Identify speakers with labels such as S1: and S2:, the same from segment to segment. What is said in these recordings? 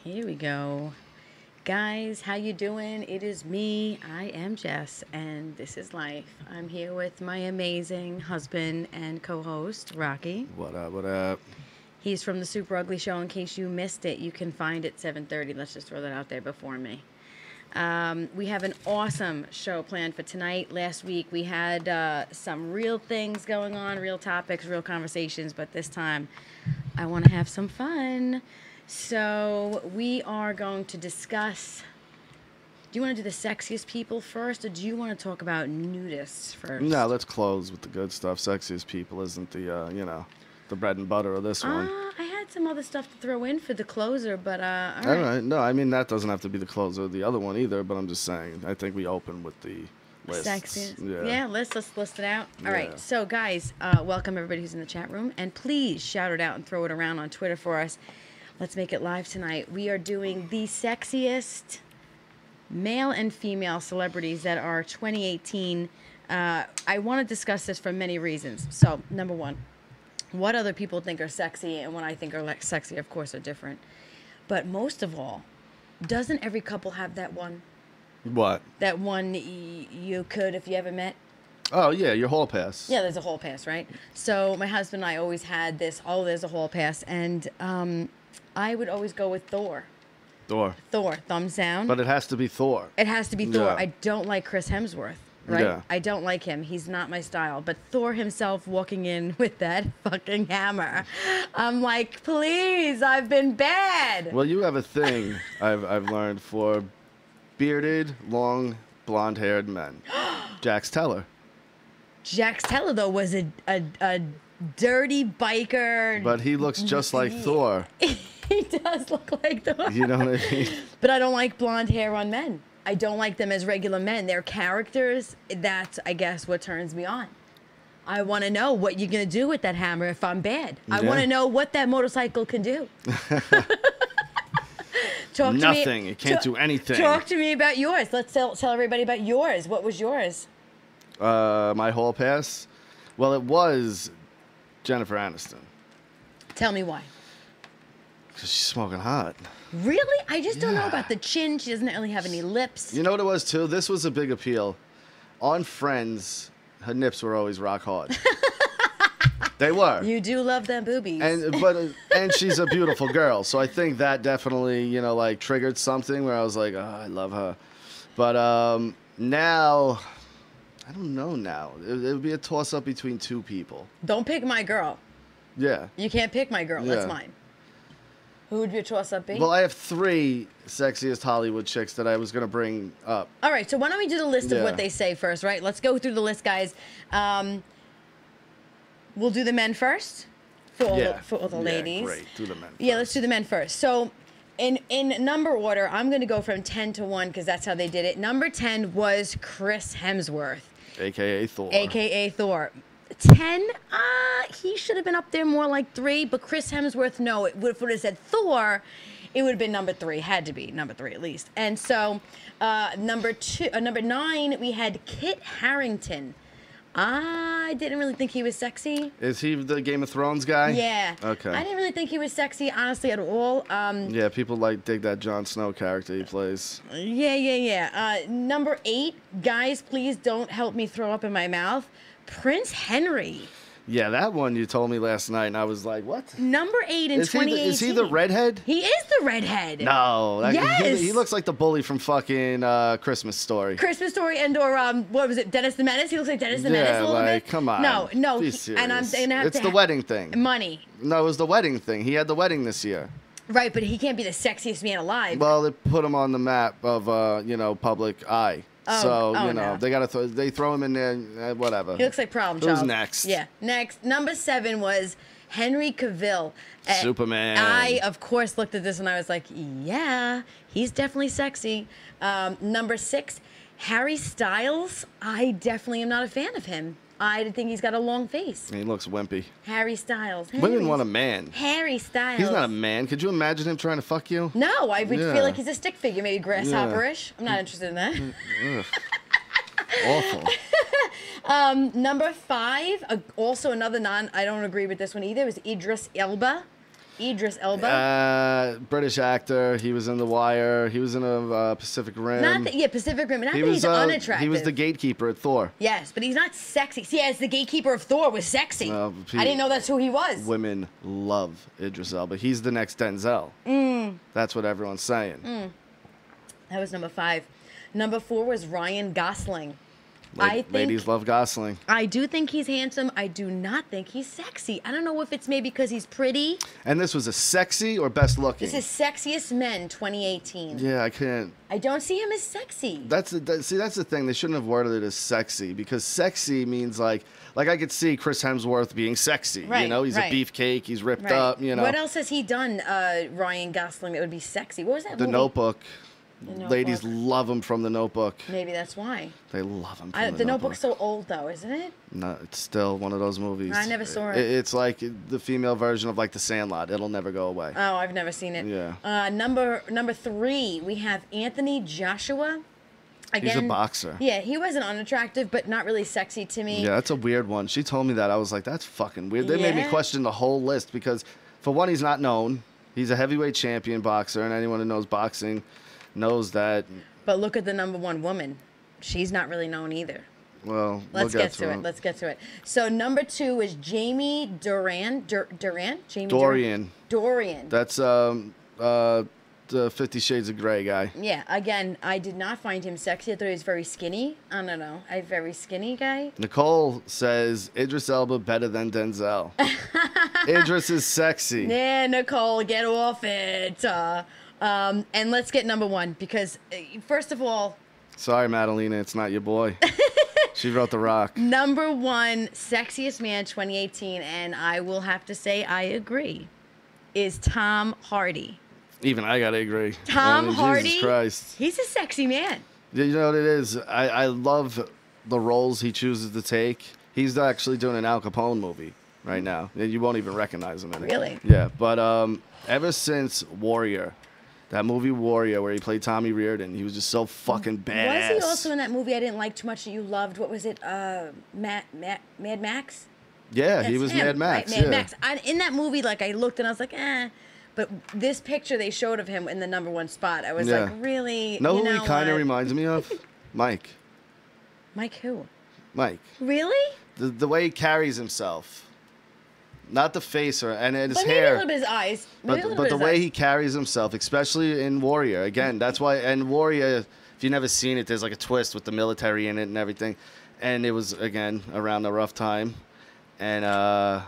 S1: Here we go. Guys, how you doing? It is me. I am Jess, and this is life. I'm here with my amazing husband and co-host, Rocky.
S2: What up, what up?
S1: He's from the Super Ugly Show. In case you missed it, you can find it 7:30. Let's just throw that out there before me. We have an awesome show planned for tonight. Last week we had some real things going on, real topics, real conversations, but this time I want to have some fun. So we are going to discuss, do you want to do the sexiest people first, or do you want to talk about nudists first?
S2: No, let's close with the good stuff. Sexiest people isn't the, the bread and butter of this one.
S1: I had some other stuff to throw in for the closer, but all right.
S2: All right. No, I mean, that doesn't have to be the closer of the other one either, but I'm just saying, I think we open with the lists.
S1: Sexiest. Yeah, let's list it out. All right.
S2: Yeah.
S1: So, guys, welcome everybody who's in the chat room, and please shout it out and throw it around on Twitter for us. Let's make it live tonight. We are doing the sexiest male and female celebrities that are 2018. I want to discuss this for many reasons. So, number one, what other people think are sexy and what I think are sexy, of course, are different. But most of all, doesn't every couple have that one?
S2: What?
S1: That one you could if you ever met?
S2: Oh, yeah, your hall pass.
S1: Yeah, there's a hall pass, right? So my husband and I always had this, there's a hall pass, and I would always go with Thor.
S2: Thor.
S1: Thor, thumbs down.
S2: But it has to be Thor.
S1: It has to be Thor.
S2: Yeah.
S1: I don't like Chris Hemsworth, right?
S2: Yeah.
S1: I don't like him. He's not my style. But Thor himself walking in with that fucking hammer, I'm like, please, I've been bad.
S2: Well, you have a thing, I've learned, for bearded, long, blonde-haired men. Jax Teller.
S1: Jax Teller, though, was a dirty biker.
S2: But he looks just like Thor.
S1: He does look like Thor.
S2: You know what I mean?
S1: But I don't like blonde hair on men. I don't like them as regular men. They're characters. That's, I guess, what turns me on. I want to know what you're going to do with that hammer if I'm bad. I want to know what that motorcycle can do. Talk
S2: Nothing.
S1: To me,
S2: It can't do anything.
S1: Talk to me about yours. Let's tell everybody about yours. What was yours?
S2: My hall pass? Well, it was Jennifer Aniston.
S1: Tell me why.
S2: Because she's smoking hot.
S1: Really? I just don't know
S2: Yeah.
S1: about the chin. She doesn't really have any lips.
S2: You know what it was, too? This was a big appeal. On Friends, her nips were always rock hard. They were.
S1: You do love them boobies.
S2: And she's a beautiful girl. So I think that definitely, triggered something where I was like, oh, I love her. But now, I don't know now. It would be a toss-up between two people.
S1: Don't pick my girl.
S2: Yeah.
S1: You can't pick my girl. That's
S2: Yeah.
S1: mine. Who would your toss-up be?
S2: Well, I have three sexiest Hollywood chicks that I was going to bring up.
S1: All right, so why don't we do the list of
S2: Yeah.
S1: what they say first, right? Let's go through the list, guys. We'll do the men first for all the ladies.
S2: Yeah, great. Do the men
S1: Yeah,
S2: first.
S1: let's do the men first. So in number order, I'm going to go from 10 to 1 because that's how they did it. Number 10 was Chris Hemsworth.
S2: A.K.A. Thor.
S1: A.K.A. Thor. 10, he should have been up there more like 3, but Chris Hemsworth, no. If it would have said Thor, it would have been number 3. Had to be number 3 at least. And so number 9, we had Kit Harington. I didn't really think he was sexy.
S2: Is he the Game of Thrones guy?
S1: Yeah.
S2: Okay.
S1: I didn't really think he was sexy, honestly, at all.
S2: Yeah, people dig that Jon Snow character he plays.
S1: Yeah. Number 8, guys, please don't help me throw up in my mouth. Prince Henry.
S2: Yeah, that one you told me last night, and I was like, what?
S1: Number 8 in 2018.
S2: Is he the redhead?
S1: He is the redhead.
S2: No.
S1: Yes.
S2: He looks like the bully from fucking Christmas Story.
S1: Christmas Story or what was it? Dennis the Menace. He looks like Dennis the Menace a little bit.
S2: Come on.
S1: No.
S2: Be serious.
S1: And I'm saying
S2: it's the wedding thing.
S1: Money.
S2: No, it was the wedding thing. He had the wedding this year.
S1: Right, but he can't be the sexiest man alive.
S2: Well, they put him on the map of public eye.
S1: No.
S2: They throw him in there, whatever.
S1: He looks like problem child.
S2: Who's next?
S1: Yeah, next. Number 7 was Henry Cavill.
S2: Superman.
S1: I, of course, looked at this and I was like, yeah, he's definitely sexy. Number 6, Harry Styles. I definitely am not a fan of him. I think he's got a long face.
S2: He looks wimpy.
S1: Harry Styles.
S2: Women want a man.
S1: Harry Styles.
S2: He's not a man. Could you imagine him trying to fuck you?
S1: No, I would
S2: Yeah.
S1: feel like he's a stick figure, maybe grasshopper-ish. I'm not interested in that.
S2: Ugh. Awful.
S1: Number 5, also another I don't agree with this one either, is Idris Elba. Idris Elba.
S2: British actor. He was in The Wire. He was in a Pacific Rim.
S1: Pacific Rim. Not
S2: He
S1: that
S2: was
S1: he's unattractive.
S2: he was the gatekeeper at Thor.
S1: Yes, but he's not sexy. See, as the gatekeeper of Thor was sexy.
S2: No,
S1: I didn't know that's who he was.
S2: Women love Idris Elba. He's the next Denzel. That's what everyone's saying.
S1: That was number 5. Number 4 was Ryan Gosling.
S2: Ladies love Gosling.
S1: I do think he's handsome. I do not think he's sexy. I don't know if it's maybe because he's pretty.
S2: And this was a sexy or best looking?
S1: This is Sexiest Men 2018.
S2: Yeah, I can't.
S1: I don't see him as sexy.
S2: That's the thing. They shouldn't have worded it as sexy, because sexy means like I could see Chris Hemsworth being sexy.
S1: Right,
S2: you know, he's
S1: right.
S2: a beefcake. He's ripped
S1: Right.
S2: up. You know.
S1: What else has he done, Ryan Gosling, that would be sexy? What was that
S2: The
S1: movie?
S2: Notebook.
S1: Notebook.
S2: Ladies love him from The Notebook.
S1: Maybe that's why.
S2: They love him from
S1: The Notebook's so old, though, isn't it?
S2: No, it's still one of those movies.
S1: I never saw it.
S2: It's like the female version of like The Sandlot. It'll never go away.
S1: Oh, I've never seen it.
S2: Yeah.
S1: Number 3, we have Anthony Joshua. Again,
S2: He's a boxer.
S1: Yeah, he wasn't unattractive, but not really sexy to me.
S2: Yeah, that's a weird one. She told me that. I was like, that's fucking weird. They made me
S1: Yeah.
S2: question the whole list, because, for one, he's not known. He's a heavyweight champion boxer, and anyone who knows boxing knows that.
S1: But look at the number 1 woman. She's not really known either.
S2: Well,
S1: Let's
S2: we'll
S1: get to it. Let's get to it. So number 2 is Jamie Durant. Jamie
S2: Dorian.
S1: Dorian.
S2: That's the 50 Shades of Grey guy.
S1: Yeah. Again, I did not find him sexy. I thought he was very skinny. I don't know. A very skinny guy.
S2: Nicole says Idris Elba better than Denzel. Idris is sexy.
S1: Yeah, Nicole, get off it. And let's get number 1, because first of all,
S2: Sorry, Madalena, it's not your boy. She wrote The Rock.
S1: number 1 sexiest man 2018, and I will have to say I agree, is Tom Hardy.
S2: Even I gotta agree.
S1: Tom Hardy,
S2: Jesus Christ.
S1: he's a sexy man.
S2: You know what it is? I love the roles he chooses to take. He's actually doing an Al Capone movie right now. You won't even recognize him in it.
S1: Really?
S2: Yeah, but ever since Warrior, that movie Warrior, where he played Tommy Reardon, he was just so fucking badass.
S1: Was he also in that movie I didn't like too much that you loved? What was it? Mad Max?
S2: Yeah, he
S1: That's
S2: was
S1: him,
S2: Mad Max.
S1: Right, Mad
S2: yeah.
S1: Max. In that movie, like, I looked and I was like, eh. But this picture they showed of him in the number 1 spot, I was
S2: Yeah.
S1: like, really?
S2: Know
S1: you
S2: who
S1: know
S2: he kind of
S1: what?
S2: reminds me of? Mike.
S1: Mike who?
S2: Mike.
S1: Really?
S2: The way he carries himself. Not the face and his
S1: But maybe a
S2: hair.
S1: little bit his eyes. Maybe a
S2: But
S1: little
S2: the
S1: bit his
S2: way
S1: eyes.
S2: he carries himself, especially in Warrior, again, that's why. And Warrior, if you've never seen it, there's like a twist with the military in it and everything. And it was, again, around a rough time. And I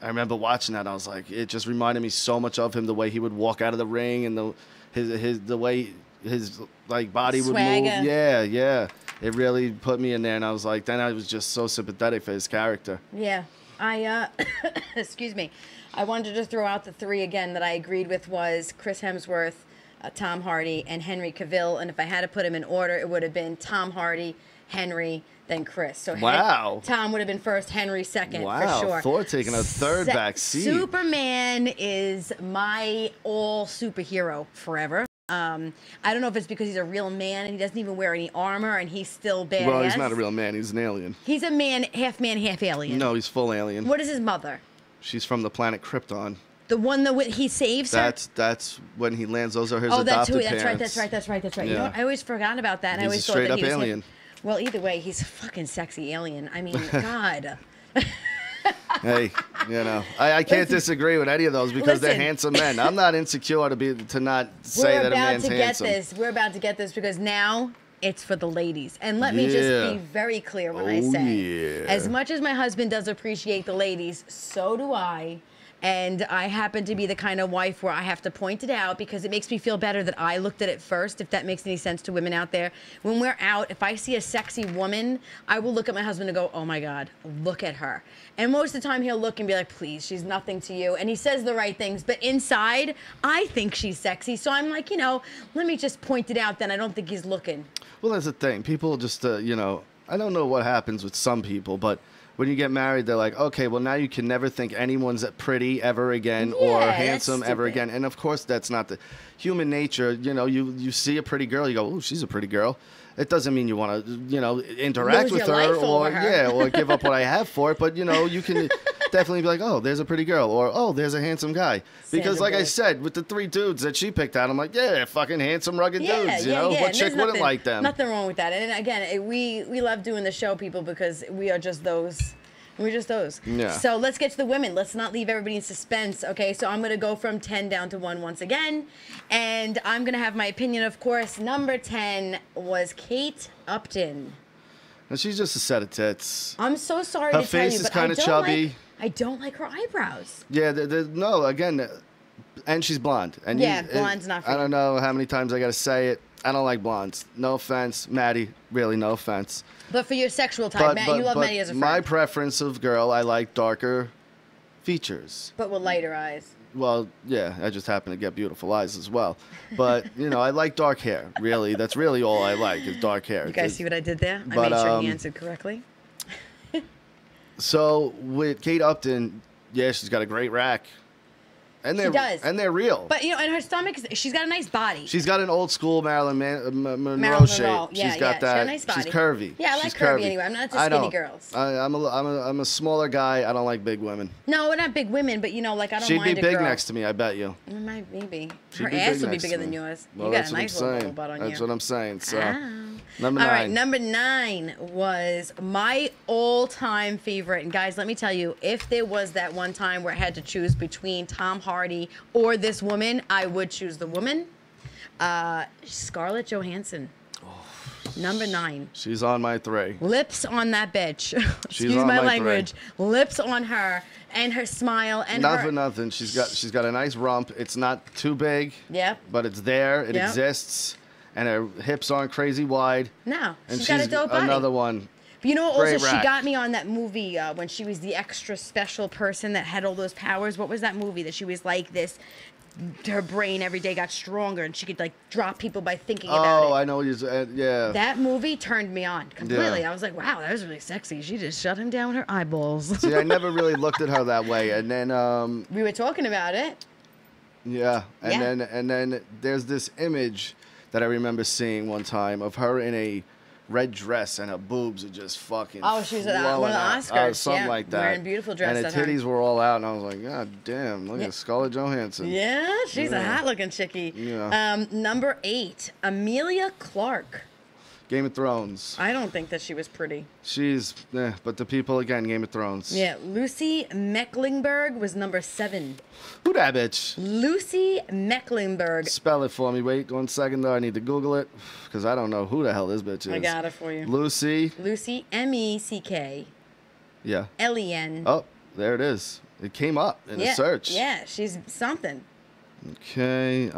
S2: remember watching that. I was like, it just reminded me so much of him. The way he would walk out of the ring, and the way his like body would
S1: Swagger.
S2: move. Yeah. It really put me in there, and I was like, then I was just so sympathetic for his character.
S1: Yeah. I, excuse me. I wanted to throw out the 3 again that I agreed with was Chris Hemsworth, Tom Hardy, and Henry Cavill. And if I had to put them in order, it would have been Tom Hardy, Henry, then Chris. So
S2: Wow.
S1: Tom would have been first, Henry second,
S2: Wow,
S1: for sure.
S2: Thor taking a third back seat.
S1: Superman is my all superhero forever. I don't know if it's because he's a real man and he doesn't even wear any armor and he's still badass.
S2: Well, he's not a real man. He's an alien.
S1: He's a man, half alien.
S2: No, he's full alien.
S1: What is his mother?
S2: She's from the planet Krypton.
S1: The one that he saves her?
S2: That's when he lands. Those are his
S1: Oh, that's
S2: adopted
S1: who.
S2: parents.
S1: That's right. You
S2: Yeah.
S1: know what? I always forgot about that. And I
S2: He's a
S1: always thought
S2: straight
S1: that
S2: up
S1: he was
S2: alien.
S1: Well, either way, he's a fucking sexy alien. I mean, God.
S2: Hey, you know, I can't
S1: Listen.
S2: disagree with any of those because they're
S1: Listen.
S2: handsome men. I'm not insecure to not say that a man's handsome.
S1: We're about to get this because now it's for the ladies. And let me just
S2: Yeah.
S1: be very clear when I
S2: Oh,
S1: say,
S2: yeah.
S1: as much as my husband does appreciate the ladies, so do I. And I happen to be the kind of wife where I have to point it out because it makes me feel better that I looked at it first, if that makes any sense to women out there. When we're out, if I see a sexy woman, I will look at my husband and go, oh my God, look at her. And most of the time he'll look and be like, please, she's nothing to you. And he says the right things, but inside, I think she's sexy. So I'm like, let me just point it out then. I don't think he's looking.
S2: Well, that's the thing. People just, I don't know what happens with some people, but when you get married, they're like, okay, well, now you can never think anyone's pretty ever again or
S1: Yeah, that's
S2: handsome ever
S1: stupid.
S2: again. And of course, that's not the human nature. You see a pretty girl, you go, oh, she's a pretty girl. It doesn't mean you want to, interact
S1: Lose
S2: with
S1: your
S2: her
S1: life
S2: or
S1: over her.
S2: or give up what I have for it. But you can definitely be like, oh, there's a pretty girl, or oh, there's a handsome guy. Because,
S1: Sandra
S2: like I
S1: Bullock.
S2: said, with the 3 dudes that she picked out, I'm like, yeah, fucking handsome, rugged dudes. You know, what
S1: And
S2: chick
S1: there's
S2: wouldn't like them?
S1: Nothing wrong with that. And again, we love doing the show, people, because we are just those. We're just those.
S2: Yeah.
S1: So let's get to the women. Let's not leave everybody in suspense. Okay, so I'm gonna go from 10 down to 1 once again, and I'm gonna have my opinion. Of course, number 10 was Kate Upton.
S2: And she's just a set of tits.
S1: I'm so sorry
S2: Her
S1: to tell
S2: face
S1: you,
S2: is
S1: but
S2: kinda chubby.
S1: I don't like her eyebrows.
S2: Yeah, no, again, and she's blonde. And
S1: Yeah, blonde's not for
S2: I
S1: you.
S2: don't know how many times I gotta say it. I don't like blondes. No offense, Maddie. Really, no offense.
S1: But for your sexual type, Matt, you love Maddie as a friend.
S2: My preference of girl, I like darker features.
S1: But with lighter eyes.
S2: Well, yeah, I just happen to get beautiful eyes as well. But, you know, I like dark hair, really. That's really all I like is dark hair.
S1: You guys see what I did there? I
S2: But,
S1: made sure he answered correctly.
S2: So, with Kate Upton, yeah, she's got a great rack. And
S1: She does.
S2: And they're real.
S1: But, you know, and her stomach, she's got a nice body.
S2: She's got an old school Marilyn Monroe
S1: Marilyn
S2: shape.
S1: Monroe. Yeah,
S2: She's got
S1: she's
S2: that.
S1: got a nice body.
S2: She's curvy.
S1: Yeah, I like
S2: She's
S1: curvy anyway. I'm not into
S2: I
S1: skinny
S2: don't.
S1: girls.
S2: I'm a smaller guy. I don't like big women.
S1: No, we're not big women, but, you know, like, I don't
S2: She'd
S1: mind
S2: be
S1: a
S2: big
S1: girl.
S2: next to me, I bet you.
S1: Maybe.
S2: She'd
S1: Her
S2: be
S1: ass
S2: big
S1: would be
S2: next to
S1: bigger
S2: me.
S1: than yours.
S2: Well,
S1: You got
S2: that's
S1: a
S2: what I'm
S1: nice little
S2: saying.
S1: butt on you.
S2: That's what I'm saying. So,
S1: Ah.
S2: number
S1: All
S2: 9.
S1: right, number 9 was my all-time favorite. And guys, let me tell you, if there was that one time where I had to choose between Tom Hardy or this woman, I would choose the woman. Scarlett Johansson. Number 9.
S2: She's on my 3.
S1: Lips on that bitch. Excuse
S2: on
S1: my
S2: my
S1: language. Lips on her and her smile and
S2: Not
S1: her.
S2: for nothing. She's got a nice rump. It's not too big.
S1: Yep.
S2: But it's there. It
S1: Yep.
S2: exists. And her hips aren't crazy wide.
S1: No,
S2: And
S1: she's got a dope body.
S2: another one.
S1: But you know, also
S2: Great
S1: she
S2: rack.
S1: got me on that movie when she was the extra special person that had all those powers. What was that movie that she was like this? Her brain every day got stronger and she could like drop people by thinking about it.
S2: Oh, I know what you're yeah.
S1: That movie turned me on completely.
S2: Yeah.
S1: I was like, wow, that was really sexy. She just shut him down with her eyeballs.
S2: See, I never really looked at her that way. And then
S1: We were talking about it.
S2: yeah, and
S1: Yeah.
S2: then there's this image that I remember seeing one time of her in a red dress and her boobs are just fucking
S1: Oh, she was at
S2: flowing
S1: one of the
S2: out.
S1: Oscars,
S2: something
S1: yeah,
S2: like that.
S1: wearing beautiful dress
S2: and
S1: at
S2: her
S1: her.
S2: titties were all out, and I was like, God damn, look
S1: Yeah.
S2: at Scarlett Johansson.
S1: Yeah, she's a
S2: Yeah.
S1: hot looking chickie.
S2: Yeah.
S1: Number 8, Amelia Clark.
S2: Game of Thrones.
S1: I don't think that she was pretty.
S2: She's, but the people again, Game of Thrones.
S1: Yeah, Lucy Mecklenburg was number 7.
S2: Who that bitch?
S1: Lucy Mecklenburg.
S2: Spell it for me. Wait 1 second though. I need to Google it because I don't know who the hell this bitch is.
S1: I got it for you.
S2: Lucy.
S1: Lucy Meck.
S2: Yeah.
S1: Len.
S2: Oh, there it is. It came up in the search.
S1: Yeah, she's something.
S2: Okay.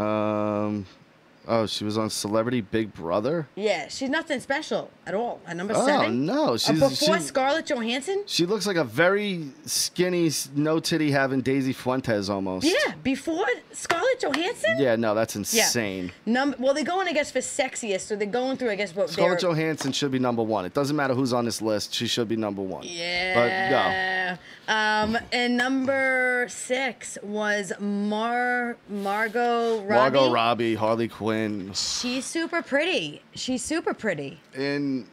S2: Oh, she was on Celebrity Big Brother.
S1: Yeah, she's nothing special at all. At number
S2: Oh
S1: 7.
S2: no, she's
S1: before
S2: she,
S1: Scarlett Johansson.
S2: she looks like a very skinny, no titty having Daisy Fuentes almost.
S1: Yeah, before Scarlett Johansson.
S2: Yeah, no, that's insane.
S1: Well, they're going, I guess, for sexiest, so they're going through, I guess, what
S2: Scarlett
S1: they're.
S2: Johansson should be number 1. It doesn't matter who's on this list. She should be number 1.
S1: Yeah. And number 6 was Margot Robbie.
S2: Margot Robbie, Harley Quinn.
S1: She's super pretty.
S2: In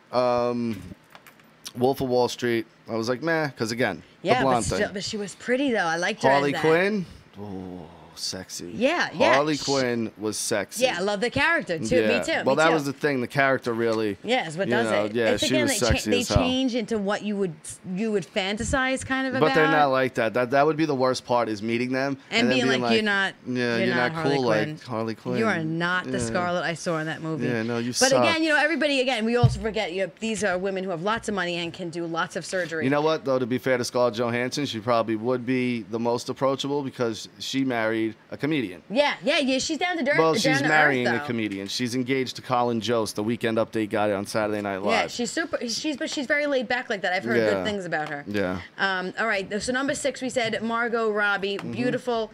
S2: Wolf of Wall Street, I was like, meh, because again, the
S1: Yeah,
S2: blonde thing.
S1: but she was pretty though. I liked her
S2: Harley
S1: as that.
S2: Quinn, oh, sexy.
S1: Yeah.
S2: Harley Quinn was sexy.
S1: Yeah, I love the character too.
S2: Yeah.
S1: Me too.
S2: Well,
S1: me
S2: that
S1: too.
S2: was the thing. The character really.
S1: Yeah, is what
S2: you
S1: does
S2: know,
S1: it.
S2: Yeah,
S1: It's
S2: she
S1: again,
S2: was
S1: they
S2: sexy as hell.
S1: change into what you would fantasize kind of about.
S2: But they're not like that. That would be the worst part is meeting them
S1: And
S2: then
S1: being like, you're not.
S2: Yeah,
S1: you're not
S2: cool
S1: Harley
S2: like Harley Quinn.
S1: You are not the
S2: Yeah.
S1: Scarlet I saw in that movie.
S2: Yeah, no, you
S1: But
S2: suck.
S1: again, you know, everybody. Again, we also forget. You know, these are women who have lots of money and can do lots of surgery.
S2: You know what, though, to be fair to Scarlett Johansson, she probably would be the most approachable because she married a comedian.
S1: Yeah. She's down to dirt.
S2: Well,
S1: down
S2: she's
S1: to
S2: marrying
S1: earth,
S2: a
S1: though.
S2: comedian. She's engaged to Colin Jost, the Weekend Update guy on Saturday Night Live.
S1: Yeah, she's super. But she's very laid back like that. I've heard
S2: Yeah.
S1: good things about her.
S2: Yeah.
S1: All right. So number 6, we said Margot Robbie,
S2: Mm-hmm.
S1: beautiful.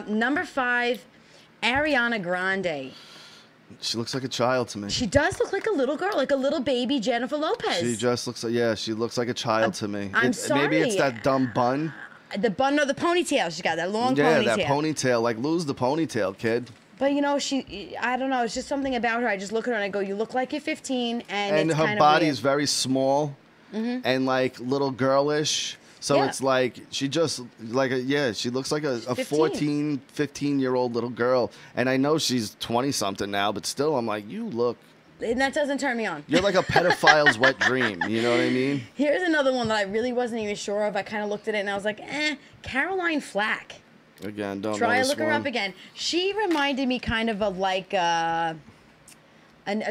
S1: Number 5, Ariana Grande.
S2: She looks like a child to me.
S1: She does look like a little girl, like a little baby Jennifer Lopez.
S2: She just looks like, she looks like a child to me.
S1: I'm
S2: Maybe it's
S1: sorry.
S2: that dumb bun.
S1: The bun or the ponytail. She's got that long
S2: Yeah,
S1: ponytail.
S2: that ponytail. Like, lose the ponytail, kid.
S1: But you know, I don't know. It's just something about her. I just look at her and I go, "You look like you're 15," and it's
S2: her
S1: kind
S2: body
S1: of
S2: is very small and like little girlish. So
S1: Yeah.
S2: it's like she just like she looks like a 14, 15-year-old little girl. And I know she's 20 something now, but still I'm like, you look.
S1: And that doesn't turn me on.
S2: You're like a pedophile's wet dream. You know what I mean?
S1: Here's another one that I really wasn't even sure of. I kind of looked at it and I was like, Caroline Flack.
S2: Again, don't
S1: Try
S2: know
S1: to
S2: this
S1: look her
S2: one.
S1: up again. She reminded me kind of like a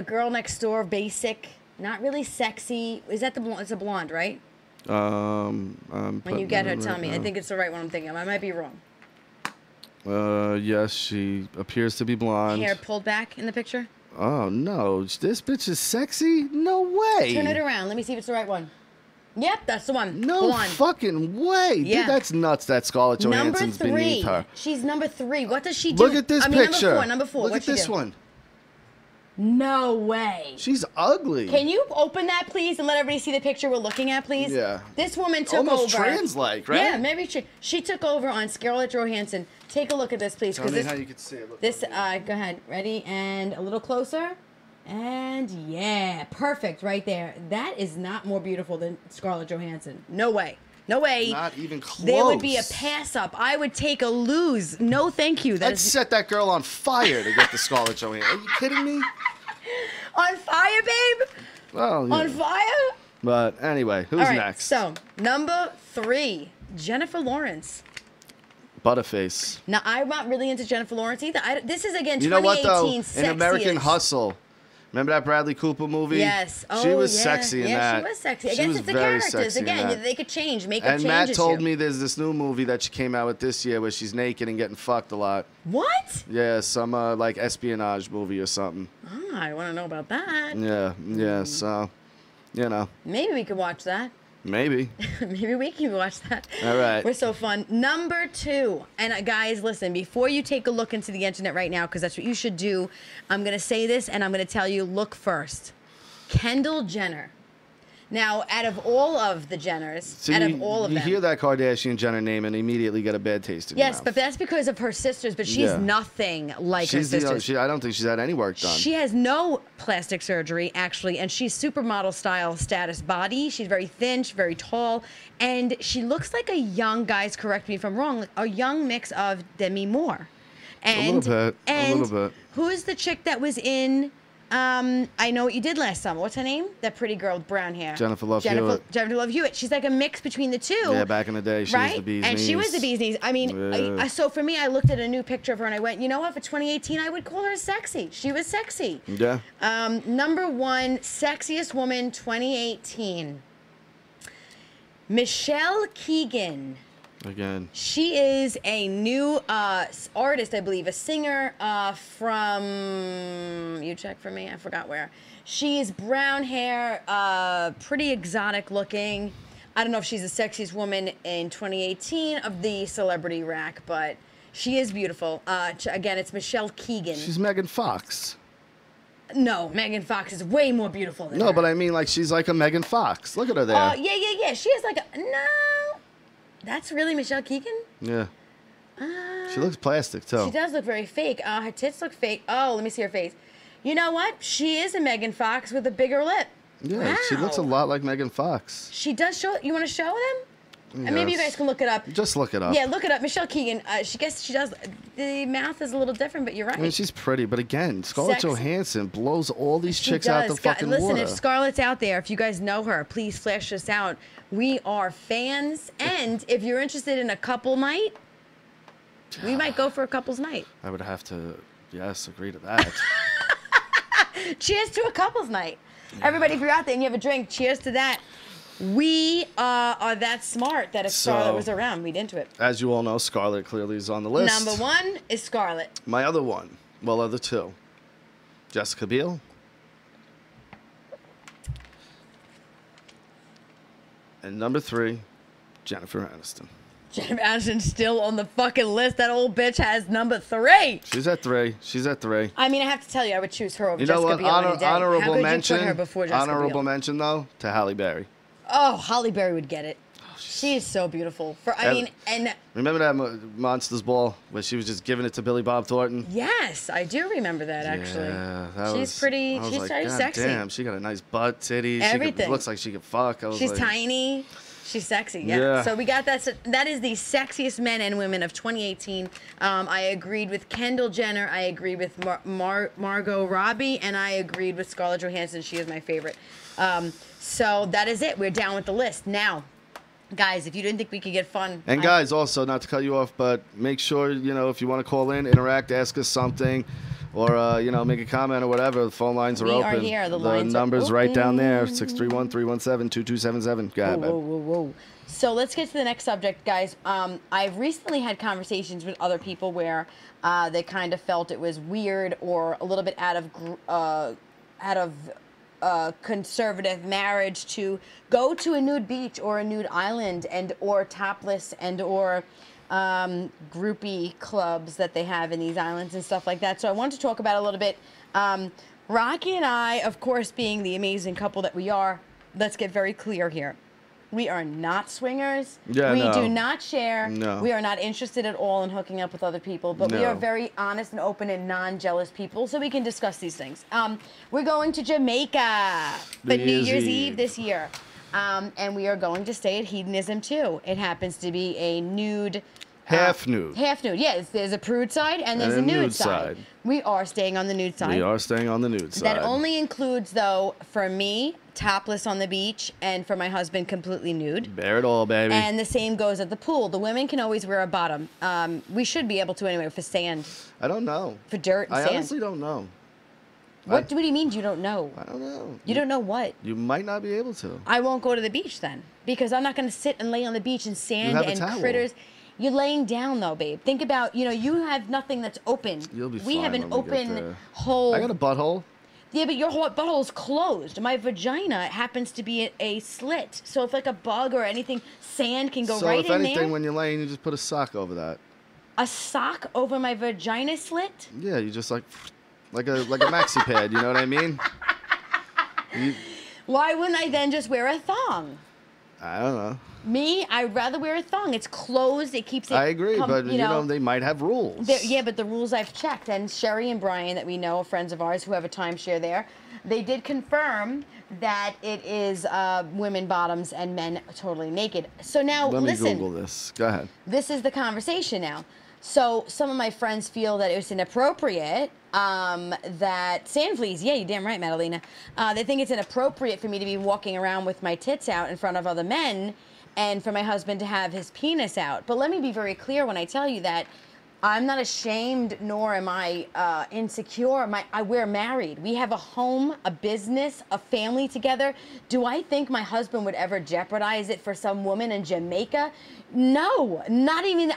S1: girl next door, basic, not really sexy. Is that the blonde? It's a blonde, right? When you get her, tell me. I think it's the right one I'm thinking of. I might be wrong.
S2: Yes, she appears to be blonde.
S1: Hair pulled back in the picture.
S2: Oh no, this bitch is sexy? No way.
S1: Turn it around. Let me see if it's the right one. Yep, that's the one.
S2: No
S1: Blonde.
S2: fucking way.
S1: Yeah.
S2: Dude, that's nuts that Scarlett Johansson's
S1: Number 3.
S2: beneath her.
S1: She's number 3. What does she do?
S2: Look at this picture.
S1: Number 4.
S2: Look
S1: What'd
S2: at
S1: she
S2: this
S1: do?
S2: one.
S1: No way.
S2: She's ugly.
S1: Can you open that, please, and let everybody see the picture we're looking at, please?
S2: Yeah.
S1: This woman took
S2: Almost
S1: over.
S2: trans-like, right?
S1: Yeah, maybe she took over on Scarlett Johansson. Take a look at this, please.
S2: Tell me
S1: this,
S2: how you can see it. Look
S1: This, go ahead. Ready? And a little closer. And yeah, perfect right there. That is not more beautiful than Scarlett Johansson. No way. No way.
S2: Not even close.
S1: There would be a pass up. I would take a lose. No, thank you.
S2: I'd set that girl on fire to get the Scarlett Johansson. Are you kidding me?
S1: On fire, babe?
S2: Well, yeah.
S1: On fire?
S2: But anyway, who's
S1: All right,
S2: next?
S1: So, number 3, Jennifer Lawrence.
S2: Butterface.
S1: Now, I'm not really into Jennifer Lawrence either. This is, again,
S2: You know what, though?
S1: 2018
S2: In American
S1: sexiest.
S2: Hustle. Remember that Bradley Cooper movie?
S1: Yes. Oh,
S2: she was
S1: yeah.
S2: sexy in that.
S1: Yeah, she was sexy. I
S2: She
S1: guess
S2: was
S1: it's the
S2: very
S1: characters.
S2: sexy in
S1: Again,
S2: that.
S1: they could change, make up
S2: And
S1: changes.
S2: Matt told me there's this new movie that she came out with this year where she's naked and getting fucked a lot.
S1: What?
S2: Yeah, some like espionage movie or something.
S1: Oh, I want to know about that.
S2: Yeah, so, you know,
S1: Maybe we could watch that.
S2: maybe.
S1: Maybe we can watch that.
S2: All right.
S1: We're so fun. Number 2. And guys, listen, before you take a look into the internet right now, because that's what you should do, I'm going to say this and I'm going to tell you, look first. Kendall Jenner. Now, out of all of the Jenners,
S2: So
S1: out
S2: you,
S1: of all of
S2: you
S1: them.
S2: hear that Kardashian Jenner name and immediately get a bad taste in your
S1: Yes,
S2: mouth.
S1: but that's because of her sisters, but she's
S2: Yeah.
S1: nothing like her
S2: She's the,
S1: sisters.
S2: I don't think she's had any work done.
S1: She has no plastic surgery, actually, and she's supermodel style status body. She's very thin, she's very tall, and she looks like a young, guys, correct me if I'm wrong, a young mix of Demi Moore. And,
S2: little bit, a little bit.
S1: Who's the chick that was in, I Know What You Did Last Summer? What's her name? That pretty girl with brown hair.
S2: Jennifer Love Hewitt.
S1: Jennifer Love Hewitt. She's like a mix between the two.
S2: Yeah, back in the day, she was the bee's
S1: And
S2: knees.
S1: she was the bee's knees. I mean,
S2: Yeah.
S1: so for me, I looked at a new picture of her and I went, you know what? For 2018, I would call her sexy. She was sexy.
S2: Yeah.
S1: Number 1, sexiest woman 2018. Michelle Keegan.
S2: Again.
S1: She is a new artist, I believe, a singer from, you check for me, I forgot where. She is brown hair, pretty exotic looking. I don't know if she's the sexiest woman in 2018 of the celebrity rack, but she is beautiful. Again, it's Michelle Keegan.
S2: She's Megan Fox.
S1: No, Megan Fox is way more beautiful than her.
S2: No, but I mean, like, she's like a Megan Fox. Look at her there.
S1: Yeah. She is like a, no. That's really Michelle Keegan?
S2: Yeah. She looks plastic, too.
S1: She does look very fake. Her tits look fake. Oh, let me see her face. You know what? She is a Megan Fox with a bigger lip.
S2: Yeah, she looks a
S1: Wow.
S2: lot like Megan Fox.
S1: She does show. You want to show them? And maybe you guys can look it up.
S2: Just look it up.
S1: Yeah, look it up. Michelle Keegan. She does. The mouth is a little different, but you're right.
S2: I mean, she's pretty, but again, Scarlett
S1: Sex-
S2: Johansson blows all these
S1: She
S2: chicks out the
S1: does.
S2: fucking
S1: Listen,
S2: water.
S1: if Scarlett's out there, if you guys know her, please flash us out. We are fans, and if you're interested in a couple night, we might go for a couple's night.
S2: I would have to, yes, agree to that.
S1: Cheers to a couple's night. Everybody, if you're out there and you have a drink, cheers to that. We are that smart that if Scarlett was around, we'd into it.
S2: As you all know, Scarlett clearly is on the list.
S1: Number 1 is Scarlett.
S2: My other one, well, other 2, Jessica Biel. And number 3, Jennifer Aniston.
S1: Jennifer Aniston's still on the fucking list. That old bitch has number 3.
S2: She's at 3. She's at 3.
S1: I mean, I have to tell you, I would choose her over
S2: You know
S1: Jessica
S2: what?
S1: Biel any day. How
S2: Honorable
S1: could
S2: mention.
S1: you put her before Jessica
S2: Honorable
S1: Biel?
S2: mention though to Halle Berry.
S1: Oh, Halle Berry would get it. She is so beautiful. And
S2: Remember that Monsters Ball where she was just giving it to Billy Bob Thornton?
S1: yes, I do remember that actually.
S2: Yeah, that
S1: She's
S2: was,
S1: pretty.
S2: I was
S1: She's
S2: like,
S1: very
S2: God
S1: sexy.
S2: Damn, she got a nice butt, titties.
S1: Everything.
S2: Looks like she could fuck. I was
S1: She's
S2: like,
S1: tiny. She's sexy, yeah.
S2: Yeah.
S1: So we got that. So that is the sexiest men and women of 2018. I agreed with Kendall Jenner. I agreed with Margot Robbie, and I agreed with Scarlett Johansson. She is my favorite. So that is it. We're down with the list now. Guys, if you didn't think we could get fun.
S2: And guys, also, not to cut you off, but make sure, if you want to call in, interact, ask us something, or, make a comment or whatever, the phone lines are open.
S1: We are here. The
S2: lines number's
S1: are
S2: right down there, 631-317-2277. Go ahead, babe.
S1: Whoa. So let's get to the next subject, guys. I've recently had conversations with other people where they kind of felt it was weird or a little bit out of conservative marriage to go to a nude beach or a nude island and or topless and or groupie clubs that they have in these islands and stuff like that. So I want to talk about a little bit. Rocky and I, of course, being the amazing couple that we are, let's get very clear here. We are not swingers.
S2: Yeah,
S1: we
S2: no.
S1: do not share.
S2: No.
S1: We are not interested at all in hooking up with other people, but we
S2: No.
S1: are very honest and open and non-jealous people, so we can discuss these things. We're going to Jamaica for New Year's Eve this year, and we are going to stay at Hedonism too. It happens to be a nude.
S2: Half nude.
S1: Half nude, yes. There's a prude side and there's a nude side. We are staying on the nude side.
S2: We are staying on the nude side.
S1: That only includes, though, for me, topless on the beach, and for my husband, completely nude.
S2: Bear it all, baby.
S1: And the same goes at the pool. The women can always wear a bottom. We should be able to anyway for sand.
S2: I don't know.
S1: For dirt and
S2: I
S1: sand.
S2: honestly don't know.
S1: What do you mean you don't know?
S2: I don't know.
S1: You don't know what?
S2: You might not be able to.
S1: I won't go to the beach then, because I'm not going to sit and lay on the beach in sand
S2: have a
S1: and
S2: towel.
S1: critters. You're laying down though, babe. Think about, you have nothing that's open.
S2: You'll be
S1: We
S2: fine
S1: have an
S2: when we get
S1: open
S2: there.
S1: hole.
S2: I got a butthole.
S1: Yeah, but your butthole's closed. My vagina happens to be a slit. So if like a bug or anything, sand can go
S2: So
S1: right
S2: if
S1: in
S2: anything,
S1: there.
S2: when you're laying, you just put a sock over that.
S1: A sock over my vagina slit?
S2: Yeah, you just like a maxi pad. You know what I mean?
S1: Why wouldn't I then just wear a thong?
S2: I don't know.
S1: Me, I'd rather wear a thong. It's closed. It keeps it.
S2: I agree, but they might have rules.
S1: Yeah, but the rules I've checked, and Sherry and Brian that we know, friends of ours who have a timeshare there, they did confirm that it is women bottoms and men totally naked. So now,
S2: Let me
S1: listen.
S2: Google this. Go ahead.
S1: This is the conversation now. So some of my friends feel that it's inappropriate that sand fleas. Yeah, you're damn right, Madalena. They think it's inappropriate for me to be walking around with my tits out in front of other men, and for my husband to have his penis out. But let me be very clear when I tell you that I'm not ashamed, nor am I insecure. We're married. We have a home, a business, a family together. Do I think my husband would ever jeopardize it for some woman in Jamaica? No, not even.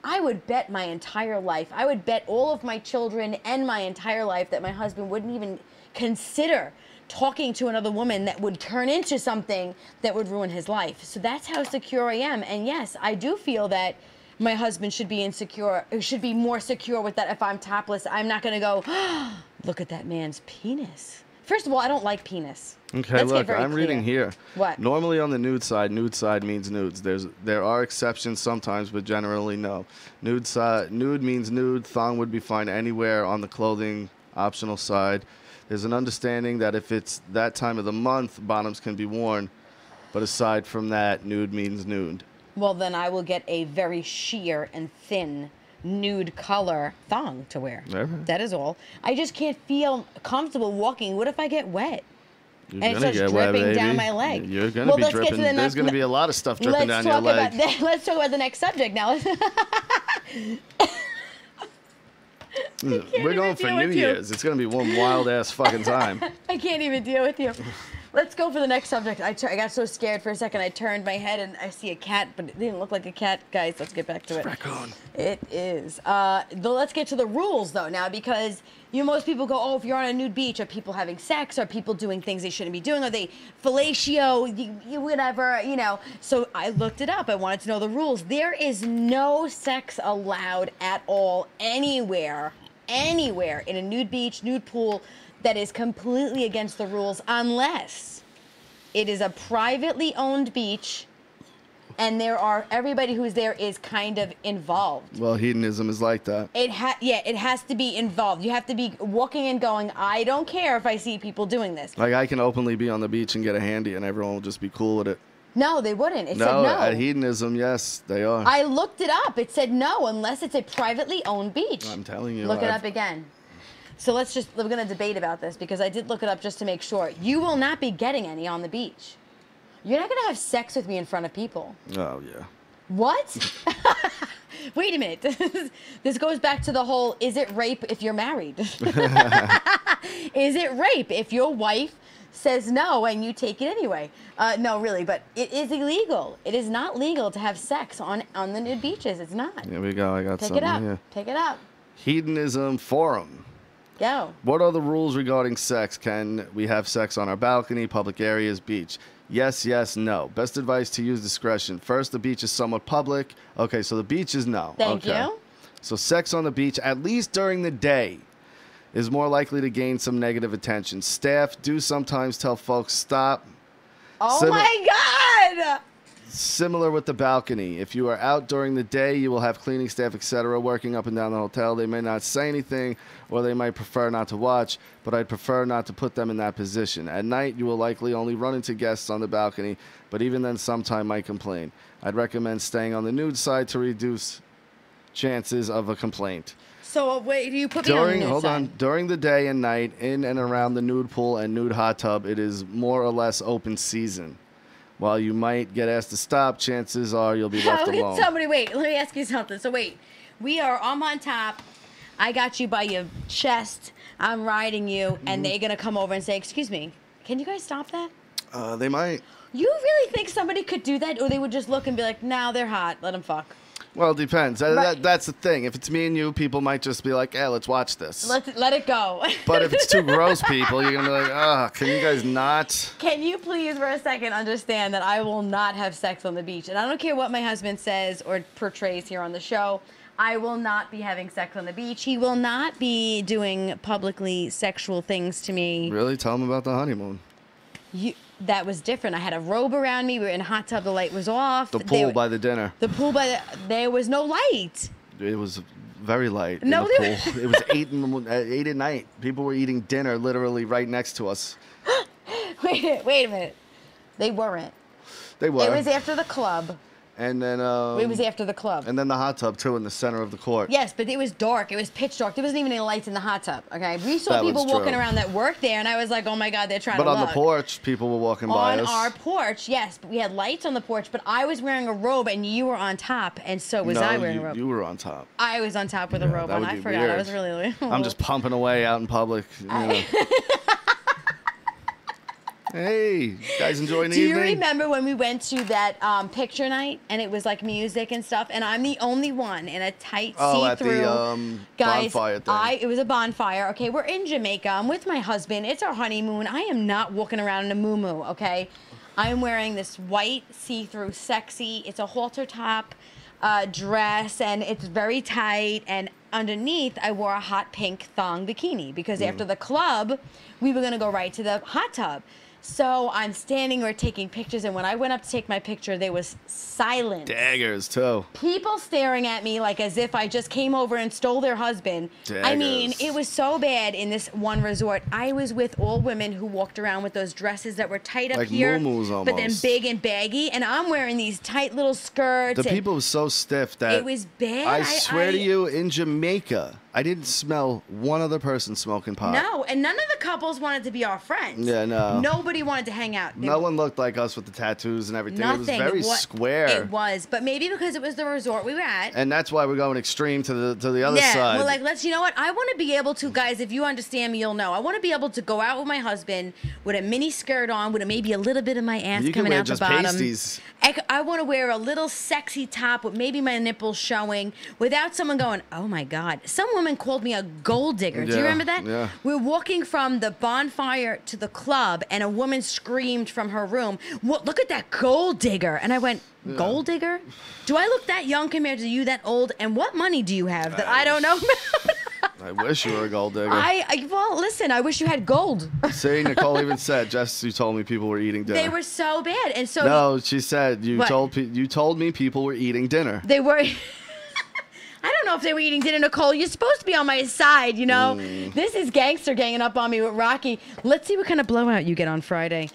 S1: I would bet my entire life. I would bet all of my children and my entire life that my husband wouldn't even consider talking to another woman that would turn into something that would ruin his life. So that's how secure I am. And yes, I do feel that my husband should be more secure with that. If I'm topless, I'm not going to go, oh, look at that man's penis. First of all, I don't like penis.
S2: Okay, look, I'm reading here.
S1: What?
S2: Normally on the nude side means nudes. There are exceptions sometimes, but generally no. Nude means nude. Thong would be fine anywhere on the clothing optional side. There's an understanding that if it's that time of the month, bottoms can be worn. But aside from that, nude means nude.
S1: Well, then I will get a very sheer and thin nude color thong to wear.
S2: Okay.
S1: That is all. I just can't feel comfortable walking. What if I get wet?
S2: You're
S1: And it
S2: gonna
S1: starts
S2: get wet,
S1: dripping
S2: baby.
S1: down my leg.
S2: You're gonna be
S1: let's get to
S2: dripping.
S1: the
S2: There's gonna be a lot of stuff dripping down your leg.
S1: Let's talk about the next subject now.
S2: We're going for New Year's. It's gonna be one wild ass fucking time.
S1: I can't even deal with you. Let's go for the next subject. I got so scared for a second. I turned my head and I see a cat, but it didn't look like a cat. Guys, let's get back to it.
S2: Raccoon.
S1: It is. Let's get to the rules, though, now, because most people go, oh, if you're on a nude beach, are people having sex? Are people doing things they shouldn't be doing? Are they fellatio? Whatever, So I looked it up. I wanted to know the rules. There is no sex allowed at all anywhere in a nude beach, nude pool, that is completely against the rules unless it is a privately owned beach and everybody who's there is kind of involved.
S2: Well, hedonism is like that.
S1: It has to be involved. You have to be walking and going, I don't care if I see people doing this.
S2: Like I can openly be on the beach and get a handy and everyone will just be cool with it.
S1: No, they wouldn't. It said
S2: No,
S1: no.
S2: at hedonism, yes, they are.
S1: I looked it up. It said no unless it's a privately owned beach.
S2: I'm telling you.
S1: Look it up again. So we're going to debate about this because I did look it up just to make sure. You will not be getting any on the beach. You're not going to have sex with me in front of people.
S2: Oh, yeah.
S1: What? Wait a minute. This goes back to the whole, is it rape if you're married? Is it rape if your wife says no and you take it anyway? No, really, but it is illegal. It is not legal to have sex on the nude beaches. It's not.
S2: Here we go. I got
S1: Pick
S2: something
S1: it up.
S2: here.
S1: Pick it up.
S2: Hedonism Forum.
S1: Go.
S2: What are the rules regarding sex? Can we have sex on our balcony, public areas, beach? Yes, yes, no. Best advice to use discretion. First, the beach is somewhat public. Okay, so the beach is no.
S1: Thank
S2: okay.
S1: you.
S2: So sex on the beach, at least during the day, is more likely to gain some negative attention. Staff do sometimes tell folks stop.
S1: Oh my God!
S2: Similar with the balcony. If you are out during the day, you will have cleaning staff, etc., working up and down the hotel. They may not say anything, or they might prefer not to watch, but I'd prefer not to put them in that position. At night, you will likely only run into guests on the balcony, but even then, sometime might complain. I'd recommend staying on the nude side to reduce chances of a complaint.
S1: So wait, you put me on the nude side.
S2: During the day and night, in and around the nude pool and nude hot tub, it is more or less open season. While you might get asked to stop, chances are you'll be left alone.
S1: Somebody, wait, let me ask you something. So wait, I'm on top. I got you by your chest. I'm riding you, and they're going to come over and say, excuse me, can you guys stop that?
S2: They might.
S1: You really think somebody could do that? Or they would just look and be like, no, they're hot. Let them fuck.
S2: Well, it depends.
S1: Right.
S2: That's the thing. If it's me and you, people might just be like, let's watch this.
S1: Let it go.
S2: But if it's two gross people, you're going to be like, can you guys not?
S1: Can you please for a second understand that I will not have sex on the beach? And I don't care what my husband says or portrays here on the show. I will not be having sex on the beach. He will not be doing publicly sexual things to me.
S2: Really? Tell him about the honeymoon.
S1: That was different. I had a robe around me. We were in a hot tub. The light was off.
S2: The pool by the dinner.
S1: The pool there was no light.
S2: It was very light.
S1: No,
S2: in the pool. It was 8 at night. People were eating dinner literally right next to us.
S1: Wait a minute. They weren't.
S2: They were.
S1: It was after the club.
S2: And then
S1: it was after the club.
S2: And then the hot tub too in the center of the court.
S1: Yes, but it was dark. It was pitch dark. There wasn't even any lights in the hot tub. Okay, we saw people walking around that worked there, and I was like, oh my God, they're trying to look.
S2: But on the porch, people were walking by us.
S1: On our porch, yes, but we had lights on the porch. But I was wearing a robe, and you were on top, and so was I wearing a robe.
S2: You were on top.
S1: I was on top with a robe on. I forgot. Weird. I was really.
S2: I'm just pumping away out in public. You know. Hey, you guys enjoying the evening?
S1: Do you remember when we went to that picture night and it was like music and stuff, and I'm the only one in a tight see-through.
S2: At the bonfire thing.
S1: It was a bonfire. Okay, we're in Jamaica. I'm with my husband. It's our honeymoon. I am not walking around in a muumuu. Okay, I'm wearing this white see-through, sexy. It's a halter top dress, and it's very tight. And underneath, I wore a hot pink thong bikini because after the club, we were gonna go right to the hot tub. So I'm standing or taking pictures, and when I went up to take my picture, there was silence.
S2: Daggers, too.
S1: People staring at me like as if I just came over and stole their husband.
S2: Daggers.
S1: I mean, it was so bad in this one resort. I was with all women who walked around with those dresses that were tight up
S2: like
S1: here,
S2: muumuus
S1: but then big and baggy, and I'm wearing these tight little skirts.
S2: The people were so stiff that
S1: it was bad.
S2: I swear to you, in Jamaica, I didn't smell one other person smoking pot.
S1: No, and none of the couples wanted to be our friends.
S2: Yeah, no.
S1: Nobody wanted to hang out.
S2: No one looked like us with the tattoos and everything.
S1: Nothing.
S2: It was very square.
S1: It was, but maybe because it was the resort we were at.
S2: And that's why we're going extreme to the other side.
S1: Yeah, well, like, you know what? I want to be able to, guys, if you understand me, you'll know. I want to be able to go out with my husband with a mini skirt on, with maybe a little bit of my ass coming out the bottom.
S2: Pasties.
S1: I want to wear a little sexy top with maybe my nipples showing without someone going, oh my God. Some woman called me a gold digger. Do you remember that?
S2: Yeah.
S1: We're walking from the bonfire to the club, and a woman screamed from her room, well, look at that gold digger. And I went, gold digger? Do I look that young compared to you that old? And what money do you have that I don't know about?
S2: I wish you were a gold digger.
S1: Well, listen, I wish you had gold.
S2: See, Nicole even said, Jess, you told me people were eating dinner.
S1: They were so bad. And so
S2: no, she said, you told me people were eating dinner.
S1: They were. I don't know if they were eating dinner, Nicole. You're supposed to be on my side, you know. This is gangster ganging up on me with Rocky. Let's see what kind of blowout you get on Friday.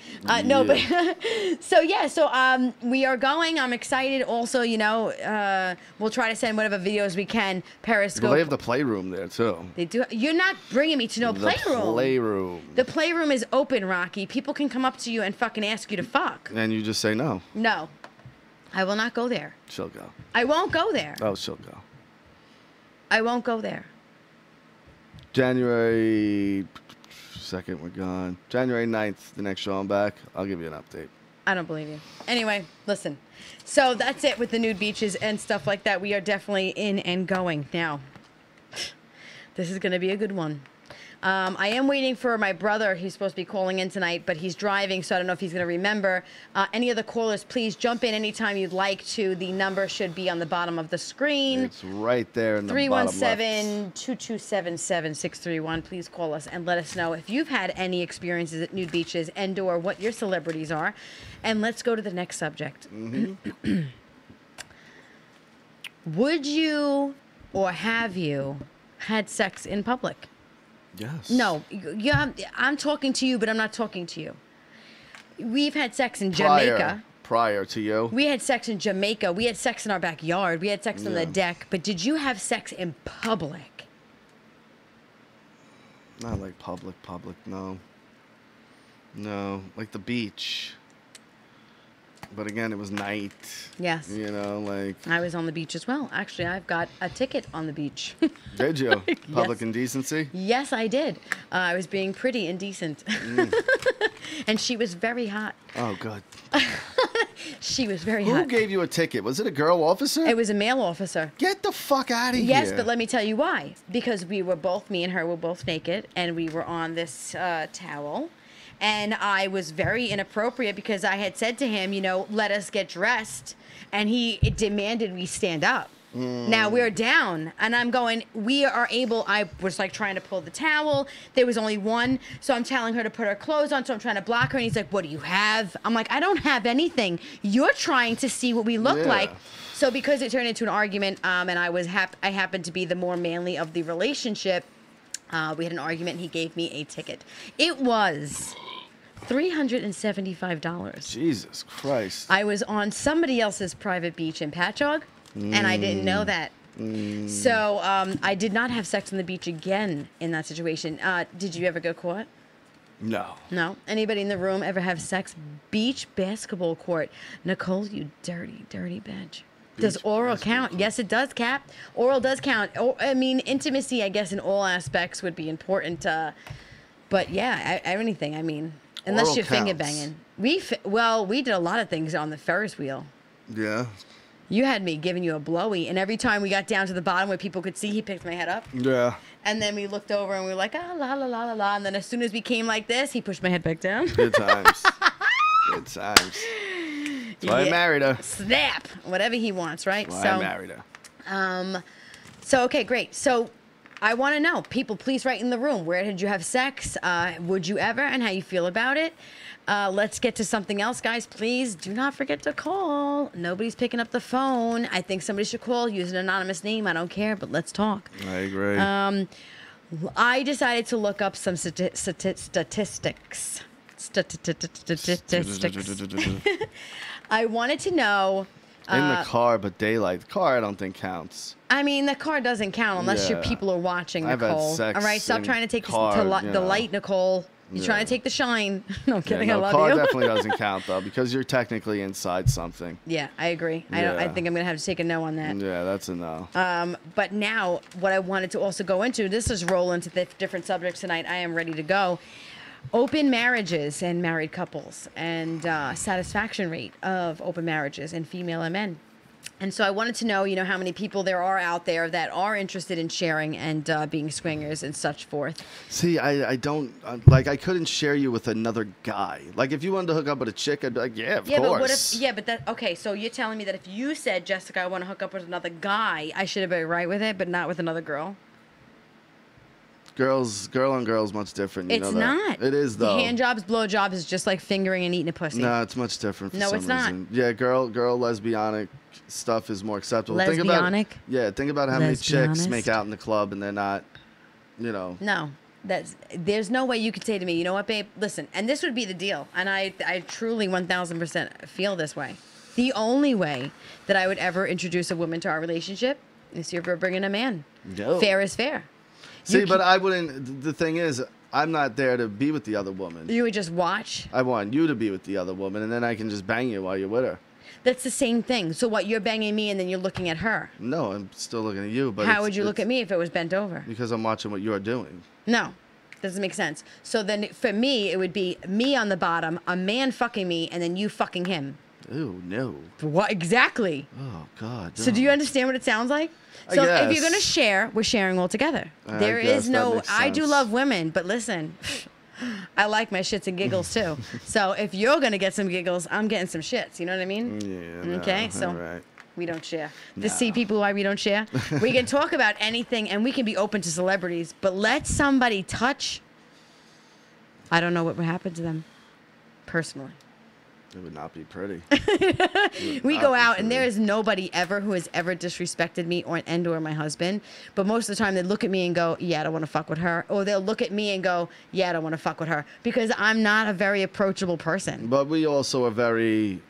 S1: No, but so we are going. I'm excited. Also, you know, we'll try to send whatever videos we can. Periscope.
S2: Well, they have the playroom there too.
S1: They do. You're not bringing me to no playroom. The playroom is open, Rocky. People can come up to you and fucking ask you to fuck.
S2: And you just say no.
S1: No. I will not go there.
S2: She'll go.
S1: I won't go there.
S2: Oh, she'll go.
S1: I won't go there.
S2: January 2nd, we're gone. January 9th, the next show I'm back. I'll give you an update.
S1: I don't believe you. Anyway, listen. So that's it with the nude beaches and stuff like that. We are definitely in and going. Now, this is going to be a good one. I am waiting for my brother. He's supposed to be calling in tonight, but he's driving, so I don't know if he's going to remember. Any of the callers, please jump in anytime you'd like to. The number should be on the bottom of the screen.
S2: It's right there in the bottom left.
S1: 317-227-7631. Please call us and let us know if you've had any experiences at nude beaches and or what your celebrities are. And let's go to the next subject. Would you or have you had sex in public?
S2: Yes.
S1: No, yeah, I'm talking to you, but I'm not talking to you. We've had sex in Jamaica.
S2: Prior to you.
S1: We had sex in Jamaica. We had sex in our backyard. We had sex on the deck. But did you have sex in public?
S2: Not like public, no. No, like the beach. But again, it was night.
S1: Yes.
S2: You know, like...
S1: I was on the beach as well. Actually, I've got a ticket on the beach.
S2: Did you? Public
S1: Yes.
S2: indecency?
S1: Yes, I did. I was being pretty indecent. And she was very hot.
S2: Oh, good.
S1: She was very
S2: Who
S1: hot.
S2: gave you a ticket? Was it a girl officer?
S1: It was a male officer.
S2: Get the fuck out of here.
S1: Yes, but let me tell you why. Because we were both, me and her were both naked, and we were on this towel. And I was very inappropriate because I had said to him, you know, let us get dressed. And he demanded we stand up. Now we're down. And I'm going, we are able. I was like trying to pull the towel. There was only one. So I'm telling her to put her clothes on. So I'm trying to block her. And he's like, what do you have? I'm like, I don't have anything. You're trying to see what we look like. So because it turned into an argument, and I happened to be the more manly of the relationship, we had an argument and he gave me a ticket. It was $375.
S2: Jesus Christ.
S1: I was on somebody else's private beach in Patchogue, and I didn't know that. So I did not have sex on the beach again in that situation. Did you ever get caught?
S2: No.
S1: No? Anybody in the room ever have sex? Beach basketball court. Nicole, you dirty, dirty bitch. Does oral count? Yes, it does, Cap. Oral does count. I mean, intimacy, I guess, in all aspects would be important. But yeah, anything. I mean, unless
S2: Oral
S1: you're finger
S2: counts.
S1: banging. We did a lot of things on the Ferris wheel.
S2: Yeah.
S1: You had me giving you a blowy, and every time we got down to the bottom where people could see, he picked my head up.
S2: Yeah.
S1: And then we looked over and we were like, ah, la, la, la, la, la. And then as soon as we came like this, he pushed my head back down.
S2: Good times. Good times. That's why I married her.
S1: Snap. Whatever he wants, right?
S2: That's why I married her.
S1: So, okay, great. So I want to know, people, please write in the room. Where did you have sex? Would you ever? And how you feel about it? Let's get to something else, guys. Please do not forget to call. Nobody's picking up the phone. I think somebody should call. Use an anonymous name. I don't care, but let's talk.
S2: I agree.
S1: I decided to look up some statistics. I wanted to know.
S2: In the car, but daylight. The car, I don't think counts.
S1: I mean, the car doesn't count unless your people are watching,
S2: I've had
S1: Nicole.
S2: sex
S1: All right, stop
S2: in
S1: trying to take
S2: car,
S1: the light, Nicole. You're trying to take the shine. No, I'm kidding.
S2: Yeah,
S1: I love
S2: car
S1: you.
S2: definitely doesn't count though, because you're technically inside something.
S1: Yeah, I agree. I
S2: Yeah.
S1: think I'm gonna have to take a no on that.
S2: Yeah, that's a no.
S1: But now, what I wanted to also go into, this is roll into the different subjects tonight. I am ready to go. Open marriages and married couples, and satisfaction rate of open marriages in female and men. And so I wanted to know, how many people there are out there that are interested in sharing and being swingers and such forth.
S2: See, I don't, I couldn't share you with another guy. Like, if you wanted to hook up with a chick, I'd be like, yeah, of course.
S1: But what if, okay, so you're telling me that if you said, Jessica, I want to hook up with another guy, I should have been right with it, but not with another girl?
S2: Girl on girl is much different. You
S1: It's
S2: know that.
S1: not.
S2: It is though.
S1: Hand jobs, blow jobs is just like fingering and eating a pussy.
S2: No, it's much different for
S1: No,
S2: some
S1: it's not.
S2: reason. Yeah, girl lesbianic stuff is more acceptable.
S1: Lesbianic?
S2: Think about how many chicks
S1: Lesbianist?
S2: make out in the club and they're not, you know.
S1: No. There's no way you could say to me, you know what, babe, listen, and this would be the deal, and I truly 1,000% feel this way. The only way that I would ever introduce a woman to our relationship is if you're bringing a man.
S2: No.
S1: Fair is fair.
S2: See, but I wouldn't. The thing is, I'm not there to be with the other woman.
S1: You would just watch.
S2: I want you to be with the other woman, and then I can just bang you while you're with her.
S1: That's the same thing. So what, you're banging me and then you're looking at her.
S2: No, I'm still looking at you. But
S1: How would you look at me if it was bent over?
S2: Because I'm watching what you're doing.
S1: No. Doesn't make sense. So then for me, it would be me on the bottom, a man fucking me, and then you fucking him.
S2: Ooh, no.
S1: What exactly?
S2: Oh, God.
S1: So do you understand what it sounds like?
S2: I
S1: So if
S2: guess.
S1: you're gonna share, we're sharing all together.
S2: I
S1: There
S2: guess
S1: is
S2: that
S1: no.
S2: makes
S1: I do
S2: sense.
S1: love women, but listen, I like my shits and giggles too. So if you're gonna get some giggles, I'm getting some shits. You know what I mean?
S2: Yeah.
S1: Okay,
S2: No,
S1: so
S2: all right.
S1: we don't share.
S2: No.
S1: To see people why we don't share, we can talk about anything and we can be open to celebrities, but let somebody touch. I don't know what would happen to them, personally.
S2: It would not be pretty.
S1: We go out and there is nobody ever who has ever disrespected me or my husband. But most of the time they look at me and go, yeah, I don't want to fuck with her. Or they'll look at me and go, yeah, I don't want to fuck with her. Because I'm not a very approachable person.
S2: But we also are very,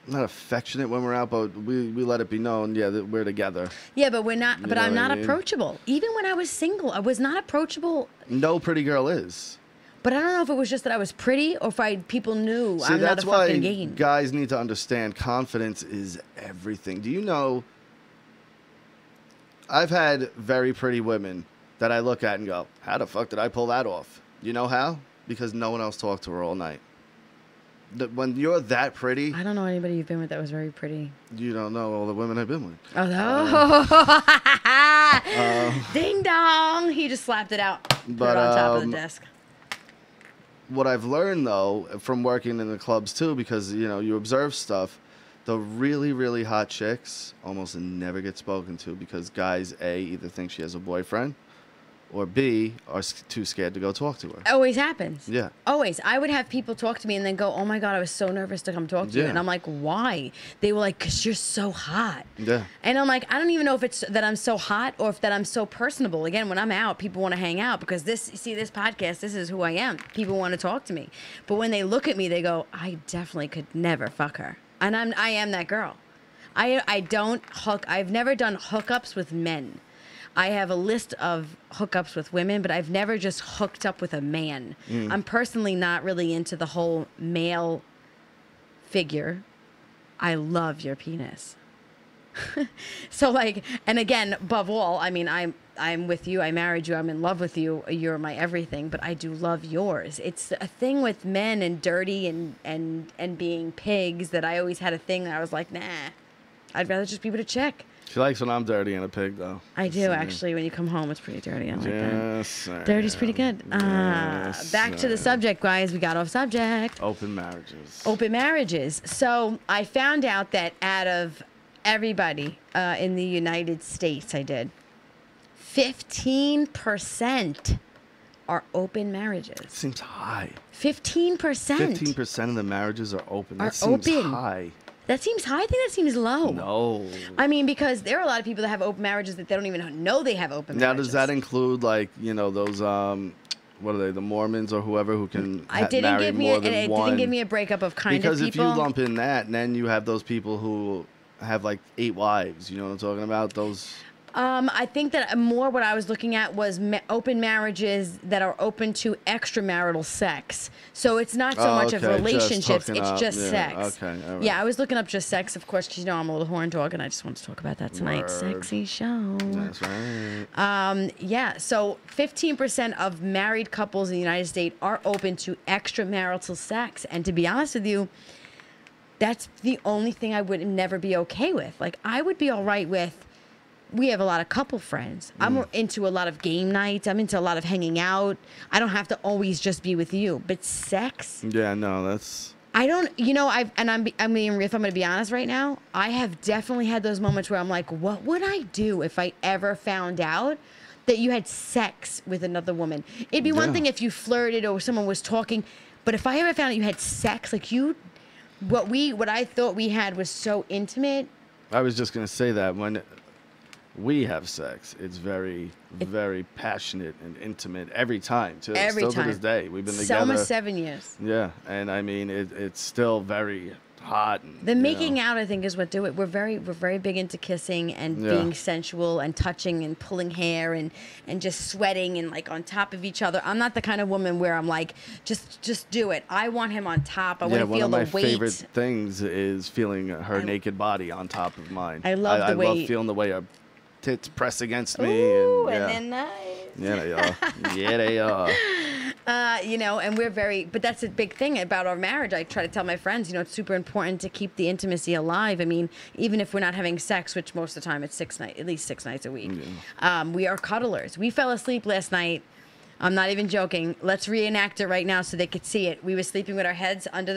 S2: not affectionate when we're out, but we let it be known, yeah, that we're together.
S1: Yeah, but we're not. But
S2: know
S1: I'm
S2: what I
S1: not
S2: mean?
S1: approachable. Even when I was single, I was not approachable.
S2: No pretty girl is.
S1: But I don't know if it was just that I was pretty or if people knew
S2: See,
S1: I'm not
S2: that's
S1: a
S2: why
S1: fucking game.
S2: guys need to understand confidence is everything. Do you know, I've had very pretty women that I look at and go, how the fuck did I pull that off? You know how? Because no one else talked to her all night. When you're that pretty,
S1: I don't know anybody you've been with that was very pretty.
S2: you don't know all the women I've been with.
S1: Oh, ding dong! He just slapped it out. Put it
S2: But,
S1: on top of the desk.
S2: What I've learned, though, from working in the clubs, too, because, you know, you observe stuff, the really, really hot chicks almost never get spoken to because guys, A, either think she has a boyfriend, or B, are too scared to go talk to her.
S1: Always happens.
S2: Yeah.
S1: Always. I would have people talk to me and then go, oh my God, I was so nervous to come talk to you.
S2: Yeah.
S1: And I'm like, why? They were like, because you're so hot.
S2: Yeah.
S1: And I'm like, I don't even know if it's that I'm so hot or if that I'm so personable. Again, when I'm out, people want to hang out because this podcast, this is who I am. People want to talk to me. But when they look at me, they go, I definitely could never fuck her. And I am that girl. I've never done hookups with men. I have a list of hookups with women, but I've never just hooked up with a man. I'm personally not really into the whole male figure. I love your penis. So like, and again, above all, I mean, I'm with you. I married you. I'm in love with you. You're my everything, but I do love yours. It's a thing with men and dirty and being pigs that I always had a thing that I was like, nah, I'd rather just be with a chick.
S2: She likes when I'm dirty and a pig, though.
S1: I do, actually. When you come home, it's pretty dirty. I like that.
S2: Yes, I
S1: Dirty's
S2: am.
S1: pretty good.
S2: Yes,
S1: Back to
S2: I
S1: the
S2: am.
S1: subject, guys. We got off subject.
S2: Open marriages.
S1: Open marriages. So I found out that out of everybody in the United States, 15% are open marriages.
S2: Seems high.
S1: 15%.
S2: 15% of the marriages are open.
S1: Are
S2: That seems
S1: open.
S2: high.
S1: That seems high. I think that seems low.
S2: No.
S1: I mean, because there are a lot of people that have open marriages that they don't even know they have open
S2: Now,
S1: marriages.
S2: does that include, like, you know, those, what are they, the Mormons or whoever who can marry more than one?
S1: It didn't give me a breakup of kind
S2: because
S1: of people.
S2: if you lump in that, then you have those people who have, like, 8 wives. You know what I'm talking about? Those...
S1: I think that more what I was looking at was open marriages that are open to extramarital sex. So it's not so much of
S2: okay, just
S1: relationships,
S2: hooking
S1: it's
S2: up.
S1: just
S2: Yeah,
S1: sex.
S2: okay, all right.
S1: Yeah, I was looking up just sex, of course, because you know I'm a little horn dog, and I just want to talk about that tonight.
S2: Word.
S1: Sexy show.
S2: That's right.
S1: Yeah, so 15% of married couples in the United States are open to extramarital sex. And to be honest with you, that's the only thing I would never be okay with. Like, I would be all right with, we have a lot of couple friends. I'm into a lot of game nights. I'm into a lot of hanging out. I don't have to always just be with you. But sex,
S2: Yeah, no, that's...
S1: I don't, you know, if I'm going to be honest right now, I have definitely had those moments where I'm like, what would I do if I ever found out that you had sex with another woman. It'd be one
S2: Yeah.
S1: thing if you flirted or someone was talking, but if I ever found out you had sex, like what I thought we had was so intimate.
S2: I was just gonna say that when we have sex, it's very, very passionate and intimate every time too.
S1: Every
S2: still
S1: time.
S2: to this day, we've been
S1: It's almost
S2: together.
S1: 7 years.
S2: Yeah, and I mean it's still very hot. And,
S1: The
S2: you
S1: making
S2: know.
S1: out, I think, is what do it. We're very big into kissing and
S2: Yeah.
S1: being sensual and touching and pulling hair and just sweating and like on top of each other. I'm not the kind of woman where I'm like, just do it. I want him on top. I want to
S2: one
S1: feel
S2: of my
S1: the weight.
S2: favorite things is feeling her naked body on top of mine.
S1: I love the
S2: I
S1: way-
S2: love feeling the way her tits press against me.
S1: Ooh,
S2: and, yeah.
S1: and then nice.
S2: Yeah, they are. Yeah, they are.
S1: You know, and we're but that's a big thing about our marriage. I try to tell my friends, you know, it's super important to keep the intimacy alive. I mean, even if we're not having sex, which most of the time it's at least 6 nights a week, we are cuddlers. We fell asleep last night. I'm not even joking. Let's reenact it right now so they could see it. We were sleeping with our heads on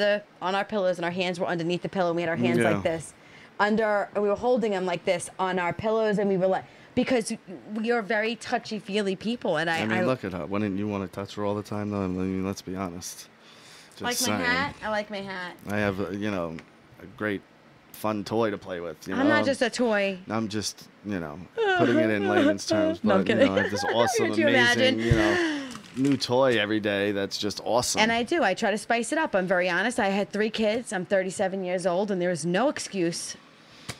S1: our pillows, and our hands were underneath the pillow, and we had our hands
S2: Yeah.
S1: like this. We were holding them like this on our pillows, and we were like, because we are very touchy-feely people, and
S2: I mean, look at her. Wouldn't you want to touch her all the time, though? I mean, let's be honest. Just
S1: like
S2: saying.
S1: my hat. I like my hat.
S2: I have, a great, fun toy to play with. You know?
S1: I'm not just a toy.
S2: I'm just, putting it in layman's terms.
S1: No, I'm
S2: But,
S1: kidding.
S2: I have this awesome,
S1: Could you
S2: amazing,
S1: imagine?
S2: new toy every day that's just awesome.
S1: And I do. I try to spice it up. I'm very honest. I had 3 kids. I'm 37 years old, and there is no excuse.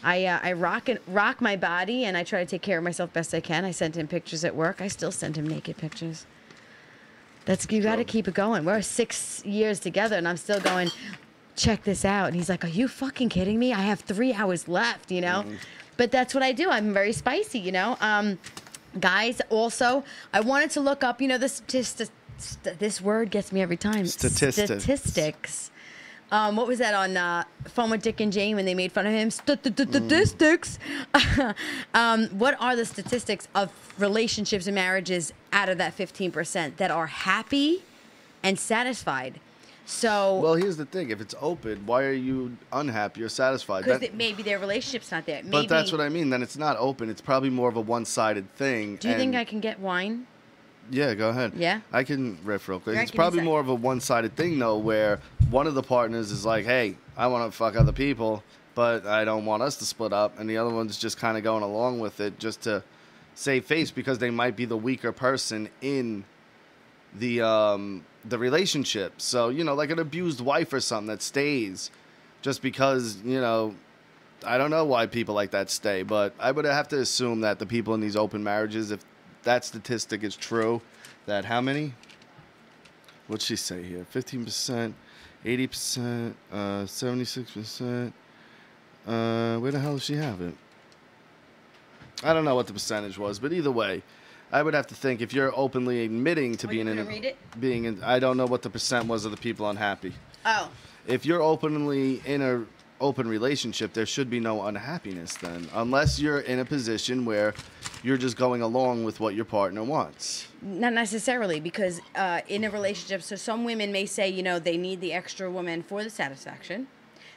S1: I rock my body, and I try to take care of myself best I can. I sent him pictures at work. I still send him naked pictures. You got to keep it going. We're 6 years together, and I'm still going, check this out. And he's like, are you fucking kidding me? I have 3 hours left, you know? But that's what I do. I'm very spicy, you know? Guys, also, I wanted to look up, this word gets me every time. Statistics. What was that on Fun with Dick and Jane when they made fun of him? Statistics. What are the statistics of relationships and marriages out of that 15% that are happy and satisfied? So,
S2: well, here's the thing. If it's open, why are you unhappy or satisfied?
S1: because maybe their relationship's not there. Maybe,
S2: But that's what I mean. Then it's not open. It's probably more of a one-sided thing.
S1: do you think
S2: and-
S1: I can get wine?
S2: Yeah, go ahead.
S1: Yeah?
S2: I can riff real quick.
S1: Yeah,
S2: It's
S1: give me a
S2: probably
S1: sec.
S2: more of a one-sided thing, though, where one of the partners is like, hey, I want to fuck other people, but I don't want us to split up. And the other one's just kind of going along with it just to save face because they might be the weaker person in the relationship. So, like an abused wife or something that stays just because, I don't know why people like that stay, but I would have to assume that the people in these open marriages, if that statistic is true, that how many? What'd she say here? 15%, 80%, 76%. Where the hell does she have it? I don't know what the percentage was, but either way, I would have to think if you're openly admitting to being I don't know what the percent was of the people unhappy.
S1: Oh.
S2: If you're openly in a open relationship, there should be no unhappiness then, unless you're in a position where you're just going along with what your partner wants.
S1: Not necessarily, because in a relationship, so some women may say, they need the extra woman for the satisfaction.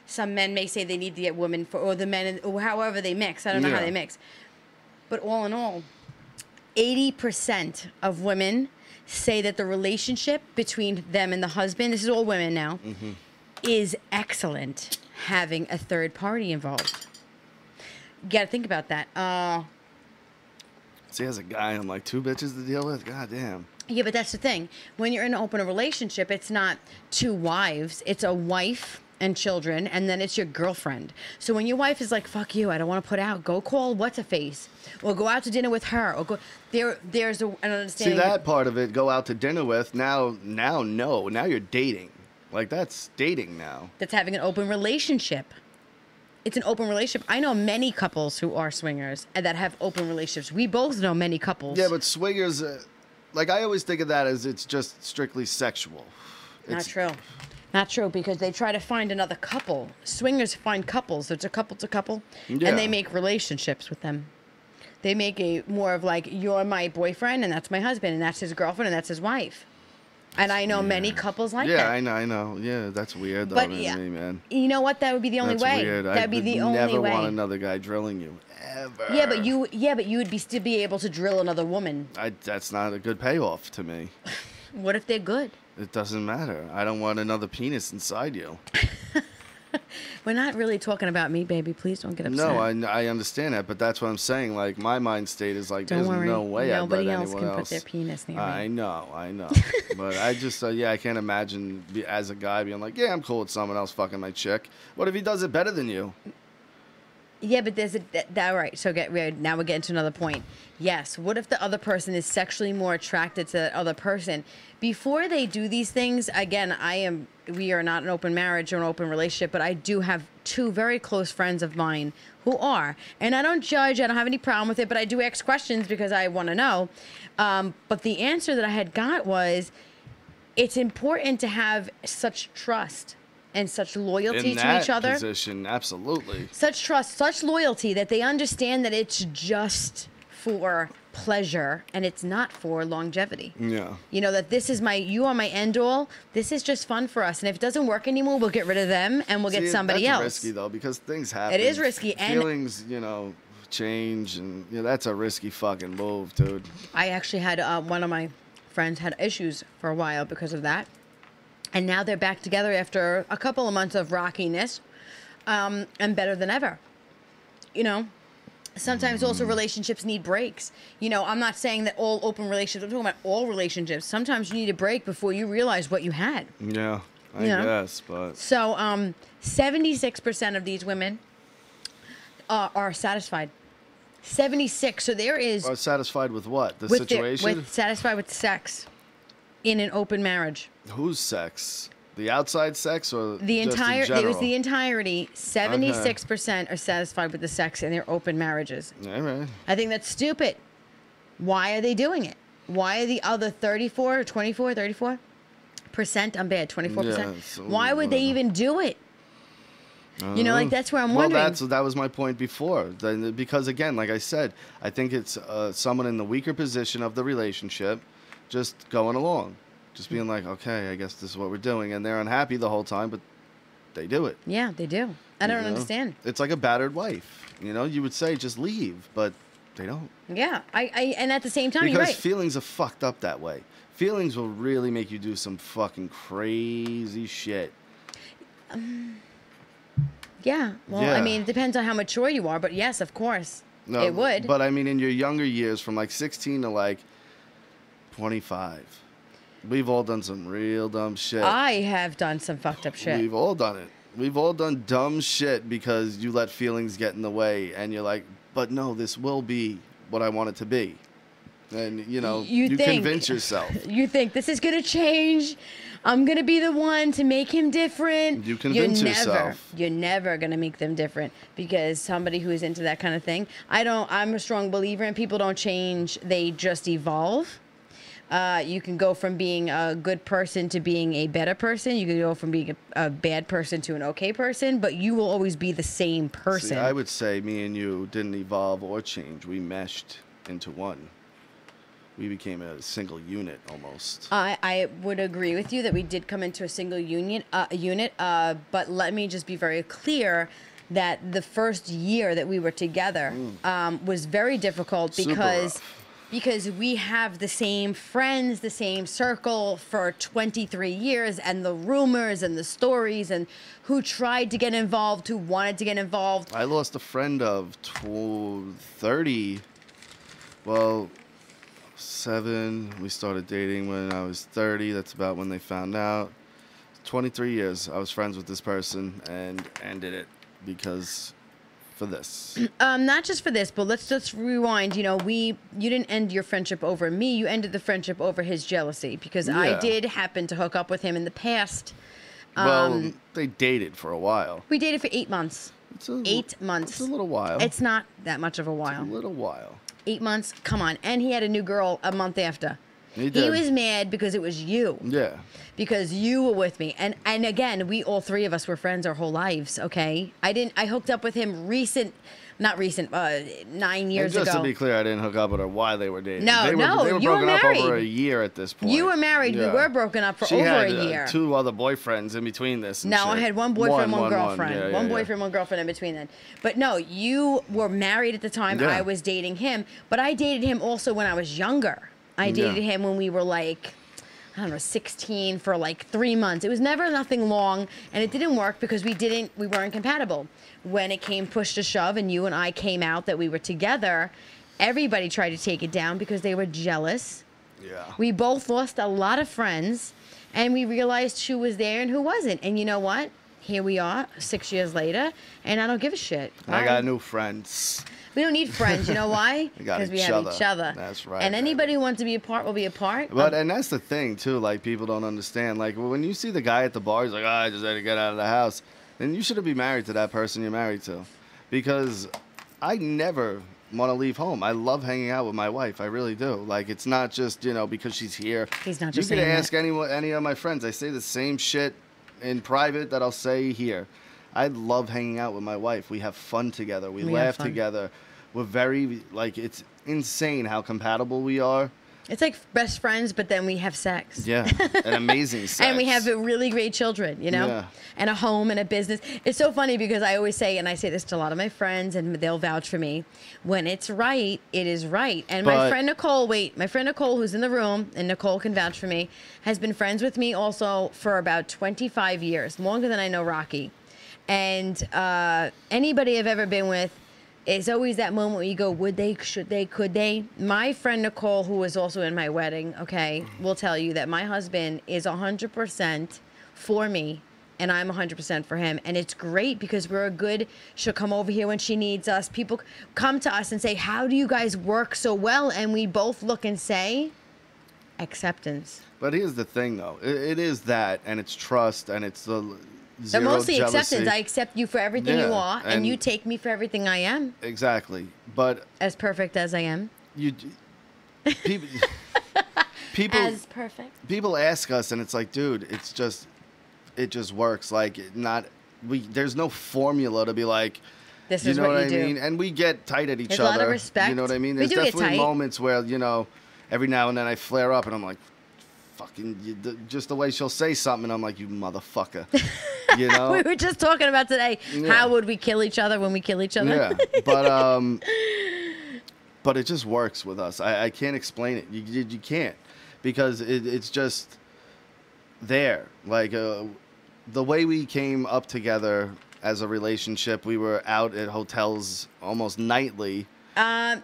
S1: Some men may say they need the woman or the men, or however they mix. I don't know how
S2: Yeah.
S1: they mix. But all in all, 80% of women say that the relationship between them and the husband, this is all women now, is excellent having a third party involved. You got to think about that.
S2: See, as a guy, I'm like, 2 bitches to deal with? God damn.
S1: Yeah, but that's the thing. When you're in an open relationship, it's not 2 wives. It's a wife and children, and then it's your girlfriend. So when your wife is like, fuck you, I don't want to put out, go call what's-a-face, or go out to dinner with her, or go... There's an understanding...
S2: See, that part of it, go out to dinner with, now you're dating. Like, that's dating now.
S1: That's having an open relationship. It's an open relationship. I know many couples who are swingers and that have open relationships. We both know many couples.
S2: Yeah, but swingers, I always think of that as it's just strictly sexual.
S1: Not true. Not true, because they try to find another couple. Swingers find couples. It's a couple to couple.
S2: Yeah.
S1: And they make relationships with them. They make a more of like, you're my boyfriend, and that's my husband, and that's his girlfriend, and that's his wife. And I know many couples like that.
S2: Yeah, I know. Yeah, that's weird though,
S1: But
S2: to me, man.
S1: you know what? That would be the only
S2: That's
S1: way.
S2: weird.
S1: That would be the only
S2: never
S1: way.
S2: want another guy drilling you ever.
S1: Yeah, but you would still be able to drill another woman.
S2: That's not a good payoff to me.
S1: What if they're good?
S2: It doesn't matter. I don't want another penis inside you.
S1: We're not really talking about me, baby. Please don't get upset.
S2: No, I understand that, but that's what I'm saying. Like, my mind state is like,
S1: Don't
S2: there's
S1: worry.
S2: no way I'd let
S1: Nobody else
S2: anyone
S1: can
S2: else.
S1: put their penis near me.
S2: I know. But I just, I can't imagine as a guy being like, yeah, I'm cool with someone else fucking my chick. What if he does it better than you?
S1: Yeah, but there's all right. So now we're getting to another point. Yes. What if the other person is sexually more attracted to that other person? Before they do these things, again, we are not an open marriage or an open relationship, but I do have two very close friends of mine who are, and I don't judge. I don't have any problem with it, but I do ask questions because I want to know. But the answer that I had got was, it's important to have such trust and such loyalty to each other.
S2: In that position, absolutely.
S1: Such trust, such loyalty that they understand that it's just for pleasure and it's not for longevity.
S2: Yeah.
S1: You know, that you are my end all. This is just fun for us. And if it doesn't work anymore, we'll get rid of them and we'll get somebody else.
S2: That's risky, though, because things happen.
S1: It is risky.
S2: Feelings, change. And that's a risky fucking move, dude. I
S1: actually had one of my friends had issues for a while because of that. And now they're back together after a couple of months of rockiness, and better than ever. Sometimes also relationships need breaks. I'm not saying that all open relationships, I'm talking about all relationships. Sometimes you need a break before you realize what you had.
S2: Yeah, I guess, but...
S1: So, 76% of these women are satisfied. 76. So there is...
S2: Are satisfied with what? The situation?
S1: Satisfied with sex in an open marriage.
S2: Whose sex? The outside sex or
S1: the entire?
S2: Just in general?
S1: It was the entirety. 76% are satisfied with the sex in their open marriages.
S2: All right.
S1: I think that's stupid. Why are they doing it? Why are the other 34 or 24, 34%? I'm bad. 24%.
S2: Yeah, so
S1: why would they even do it? That's where I'm wondering.
S2: Well, that was my point before. Because again, like I said, I think it's someone in the weaker position of the relationship, just going along. Just being like, okay, I guess this is what we're doing. And they're unhappy the whole time, but they do it.
S1: Yeah, they do. I don't understand.
S2: It's like a battered wife. You would say just leave, but they don't.
S1: Yeah, and at the same time,
S2: because
S1: you're right.
S2: Feelings are fucked up that way. Feelings will really make you do some fucking crazy shit.
S1: Yeah, well,
S2: yeah.
S1: I mean, it depends on how mature you are, but yes, of course, it would.
S2: But I mean, in your younger years, from like 16 to like 25, we've all done some real dumb shit.
S1: I have done some fucked up shit.
S2: We've all done it. We've all done dumb shit because you let feelings get in the way, and you're like, but no, this will be what I want it to be. And, you convince yourself.
S1: You think this is going to change. I'm going to be the one to make him different.
S2: You convince yourself.
S1: You're never going to make them different, because somebody who is into that kind of thing, I'm a strong believer in people don't change. They just evolve. You can go from being a good person to being a better person. You can go from being a bad person to an okay person, but you will always be the same person.
S2: See, I would say me and you didn't evolve or change. We meshed into one. We became a single unit almost.
S1: I would agree with you that we did come into a single unit. But let me just be very clear that the first year that we were together was very difficult because we have the same friends, the same circle for 23 years, and the rumors and the stories and who tried to get involved, who wanted to get involved.
S2: I lost a friend of 30. Well, 7. We started dating when I was 30. That's about when they found out. 23 years I was friends with this person and ended it because for this.
S1: Not just for this, but let's just rewind. You didn't end your friendship over me. You ended the friendship over his jealousy, because I did happen to hook up with him in the past.
S2: Well, they dated for a while.
S1: We dated for 8 months. 8 months.
S2: It's a little while.
S1: It's not that much of a while.
S2: It's a little while.
S1: 8 months? Come on. And he had a new girl a month after.
S2: He did.
S1: was mad because it was you.
S2: Yeah.
S1: Because you were with me. And again, we all three of us were friends our whole lives, okay? I hooked up with him 9 years
S2: And just
S1: ago.
S2: to be clear, I didn't hook up with her while they were dating.
S1: No,
S2: they were
S1: you were
S2: broken up
S1: married.
S2: over a year at this point.
S1: You were married.
S2: Yeah.
S1: We were broken up for
S2: She
S1: over
S2: had,
S1: a year.
S2: 2 other boyfriends in between this. And
S1: No,
S2: shit.
S1: I had one boyfriend, one girlfriend.
S2: Yeah,
S1: one
S2: yeah.
S1: boyfriend, one girlfriend in between then. But no, you were married at the time.
S2: Yeah.
S1: I was dating him. But I dated him also when I was younger. I dated him when we were like, I don't know, 16 for like 3 months. It was never nothing long, and it didn't work because we weren't compatible. When it came push to shove and you and I came out that we were together, everybody tried to take it down because they were jealous.
S2: Yeah.
S1: We both lost a lot of friends, and we realized who was there and who wasn't. And you know what? Here we are 6 years later, and I don't give a shit.
S2: I got new friends.
S1: We don't need friends. You know why?
S2: We got
S1: Because we
S2: each
S1: have
S2: other.
S1: each other.
S2: That's right,
S1: And
S2: baby.
S1: anybody who wants to be apart will be apart.
S2: But and that's the thing too. Like people don't understand. Like when you see the guy at the bar, he's like, "I just had to get out of the house." Then you shouldn't be married to that person you're married to, because I never want to leave home. I love hanging out with my wife. I really do. Like it's not just because she's here.
S1: He's not just
S2: You can
S1: saying
S2: ask any of my friends. I say the same shit in private that I'll say here. I love hanging out with my wife. We have fun together. We
S1: We have
S2: laugh
S1: fun.
S2: together. We're very it's insane how compatible we are.
S1: It's like best friends, but then we have sex.
S2: Yeah, an amazing sex.
S1: And we have really great children,
S2: Yeah.
S1: and a home and a business. It's so funny because I always say, and I say this to a lot of my friends, and they'll vouch for me, when it's right, it is right. And my friend Nicole, who's in the room, and Nicole can vouch for me, has been friends with me also for about 25 years, longer than I know Rocky. And anybody I've ever been with, it's always that moment where you go, would they, should they, could they? My friend Nicole, who was also in my wedding, will tell you that my husband is 100% for me, and I'm 100% for him. And it's great because she'll come over here when she needs us. People come to us and say, how do you guys work so well? And we both look and say, acceptance.
S2: But here's the thing, though. It is that, and it's trust, and it's the
S1: They're
S2: zero
S1: mostly
S2: jealousy.
S1: acceptance. I accept you for everything you
S2: Yeah,
S1: are, and you take me for everything I am.
S2: Exactly. But
S1: As perfect as I am.
S2: people,
S1: As perfect.
S2: people ask us, and it's like, dude, it just works. Like, there's no formula to be like,
S1: This
S2: you
S1: is
S2: know
S1: what
S2: I
S1: you do.
S2: mean? And we get tight at each
S1: There's
S2: other.
S1: a lot of respect.
S2: You know what I mean?
S1: We
S2: There's
S1: do get
S2: definitely
S1: tight.
S2: moments where, every now and then I flare up and I'm like, just the way she'll say something, and I'm like, you motherfucker. You know?
S1: We were just talking about today,
S2: Yeah.
S1: how would we kill each other when we kill each other?
S2: Yeah, but it just works with us. I can't explain it. You can't, because it's just there. Like the way we came up together as a relationship, we were out at hotels almost nightly.
S1: I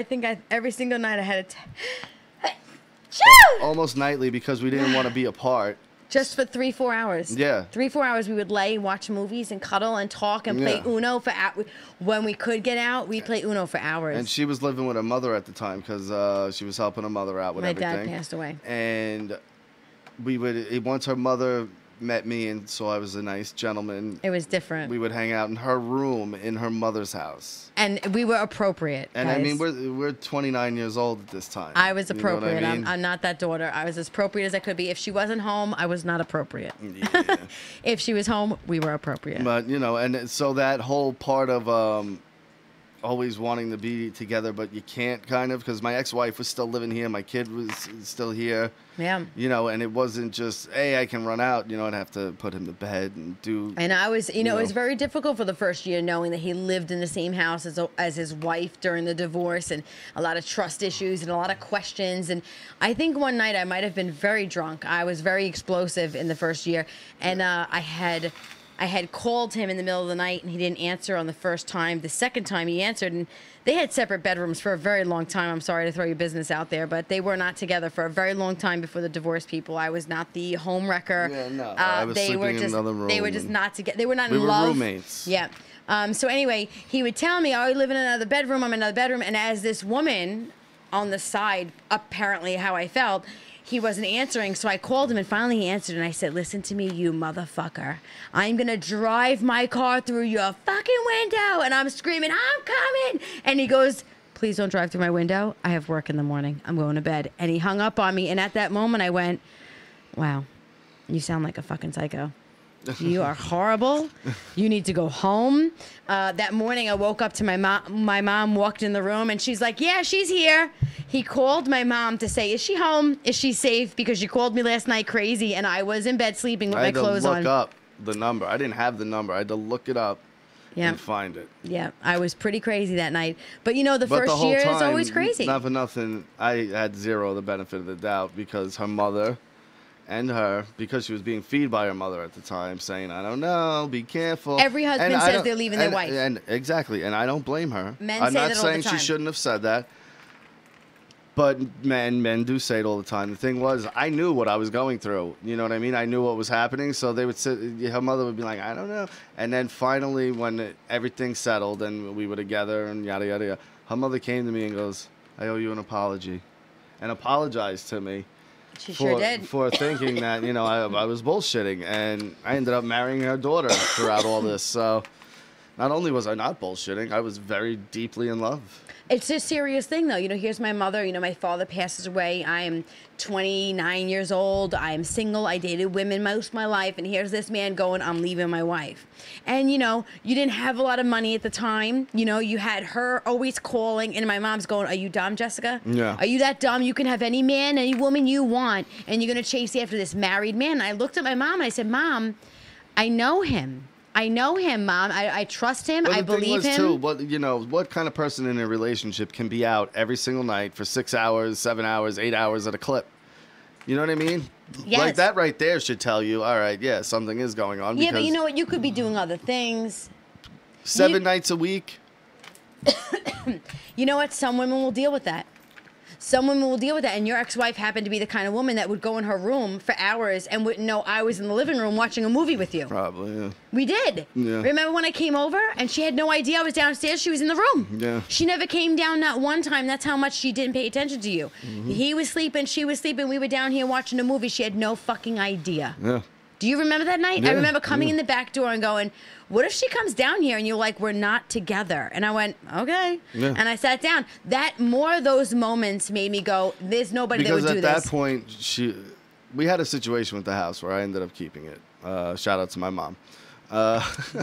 S1: think every single night I had
S2: Almost nightly, because we didn't want to be apart.
S1: just for 3-4 hours.
S2: Yeah.
S1: 3-4 hours we would lay, watch movies, and cuddle and talk and play
S2: Yeah.
S1: Uno for when we could get out. We'd play Uno for hours.
S2: And she was living with her mother at the time, because she was helping her mother out with
S1: My
S2: everything.
S1: dad passed away.
S2: And once her mother met me, and so I was a nice gentleman,
S1: It was different.
S2: we would hang out in her room in her mother's house.
S1: And we were appropriate.
S2: And
S1: guys.
S2: I mean, we're 29 years old at this time.
S1: I was
S2: You know what
S1: appropriate.
S2: I mean?
S1: I'm not that daughter. I was as appropriate as I could be. If she wasn't home, I was not appropriate.
S2: Yeah.
S1: If she was home, we were appropriate.
S2: But and so that whole part of always wanting to be together, but you can't, kind of, because my ex-wife was still living here, my kid was still here.
S1: Yeah.
S2: And it wasn't just, hey, I can run out. I'd have to put him to bed and do.
S1: And I was, it was
S2: know.
S1: very difficult for the first year knowing that he lived in the same house as his wife during the divorce, and a lot of trust issues and a lot of questions. And I think one night I might have been very drunk. I was very explosive in the first year, and I had called him in the middle of the night, and he didn't answer on the first time. The second time he answered, and they had separate bedrooms for a very long time. I'm sorry to throw your business out there, but they were not together for a very long time before the divorce people. I was not the home wrecker.
S2: Yeah, no. I was sleeping in another room.
S1: They were just not together. They were not
S2: We
S1: in
S2: were
S1: love.
S2: roommates.
S1: Yeah. So anyway, he would tell me, I live in another bedroom. I'm in another bedroom. And as this woman on the side, apparently how I felt, he wasn't answering, so I called him, and finally he answered, and I said, listen to me, you motherfucker. I'm going to drive my car through your fucking window. And I'm screaming, I'm coming. And he goes, please don't drive through my window. I have work in the morning. I'm going to bed. And he hung up on me. And at that moment, I went, wow, you sound like a fucking psycho. You are horrible. You need to go home. That morning, I woke up to my mom. My mom walked in the room, and she's like, yeah, she's here. He called my mom to say, is she home? Is she safe? Because she called me last night crazy, and I was in bed sleeping with my clothes on.
S2: I had to look up the number. I didn't have the number. I had to look it up and find it. Yeah,
S1: I was pretty crazy that night. But, you know, the first year is always crazy.
S2: Not for nothing, I had zero the benefit of the doubt because her mother... and her, because she was being feed by her mother at the time, saying, I don't know, be careful.
S1: Every husband says they're leaving their wife.
S2: And exactly, and I don't blame her.
S1: Men
S2: I'm
S1: say
S2: not
S1: that all the
S2: saying
S1: time.
S2: she shouldn't have said that, but men do say it all the time. The thing was, I knew what I was going through. You know what I mean? I knew what was happening, so they would sit, her mother would be like, I don't know. And then finally, when everything settled and we were together and yada, yada, yada, her mother came to me and goes, I owe you an apology. And apologized to me.
S1: She sure did.
S2: For thinking that, you know, I was bullshitting. And I ended up marrying her daughter throughout all this. So not only was I not bullshitting, I was very deeply in love.
S1: It's a serious thing, though. You know, here's my mother. You know, my father passes away. I am 29 years old. I am single. I dated women most of my life. And here's this man going, I'm leaving my wife. And, you know, you didn't have a lot of money at the time. You know, you had her always calling. And my mom's going, are you dumb, Jessica?
S2: Yeah.
S1: Are you that dumb? You can have any man, any woman you want. And you're going to chase after this married man. And I looked at my mom and I said, Mom, I know him. I know him, Mom. I trust him. I believe him.
S2: Too, you know, what kind of person in a relationship can be out every single night for 6 hours, 7 hours, 8 hours at a clip? You know what I mean?
S1: Yes.
S2: Like that right there should tell you, all right, yeah, something is going on.
S1: Yeah, but you know what? You could be doing other things.
S2: 7 nights a week.
S1: You know what? Some women will deal with that. Some women will deal with that. And your ex-wife happened to be the kind of woman that would go in her room for hours and wouldn't know I was in the living room watching a movie with you.
S2: Probably, yeah.
S1: We did.
S2: Yeah.
S1: Remember when I came over and she had no idea I was downstairs? She was in the room.
S2: Yeah.
S1: She never came down not one time. That's how much she didn't pay attention to you. Mm-hmm. He was sleeping. She was sleeping. We were down here watching a movie. She had no fucking idea.
S2: Yeah.
S1: Do you remember that night?
S2: Yeah,
S1: I remember coming in the back door and going, what if she comes down here and you're like, we're not together? And I went, okay.
S2: Yeah.
S1: And I sat down. That more of those moments made me go, there's nobody that would do this.
S2: Because at that point, we had a situation with the house where I ended up keeping it. Shout out to my mom.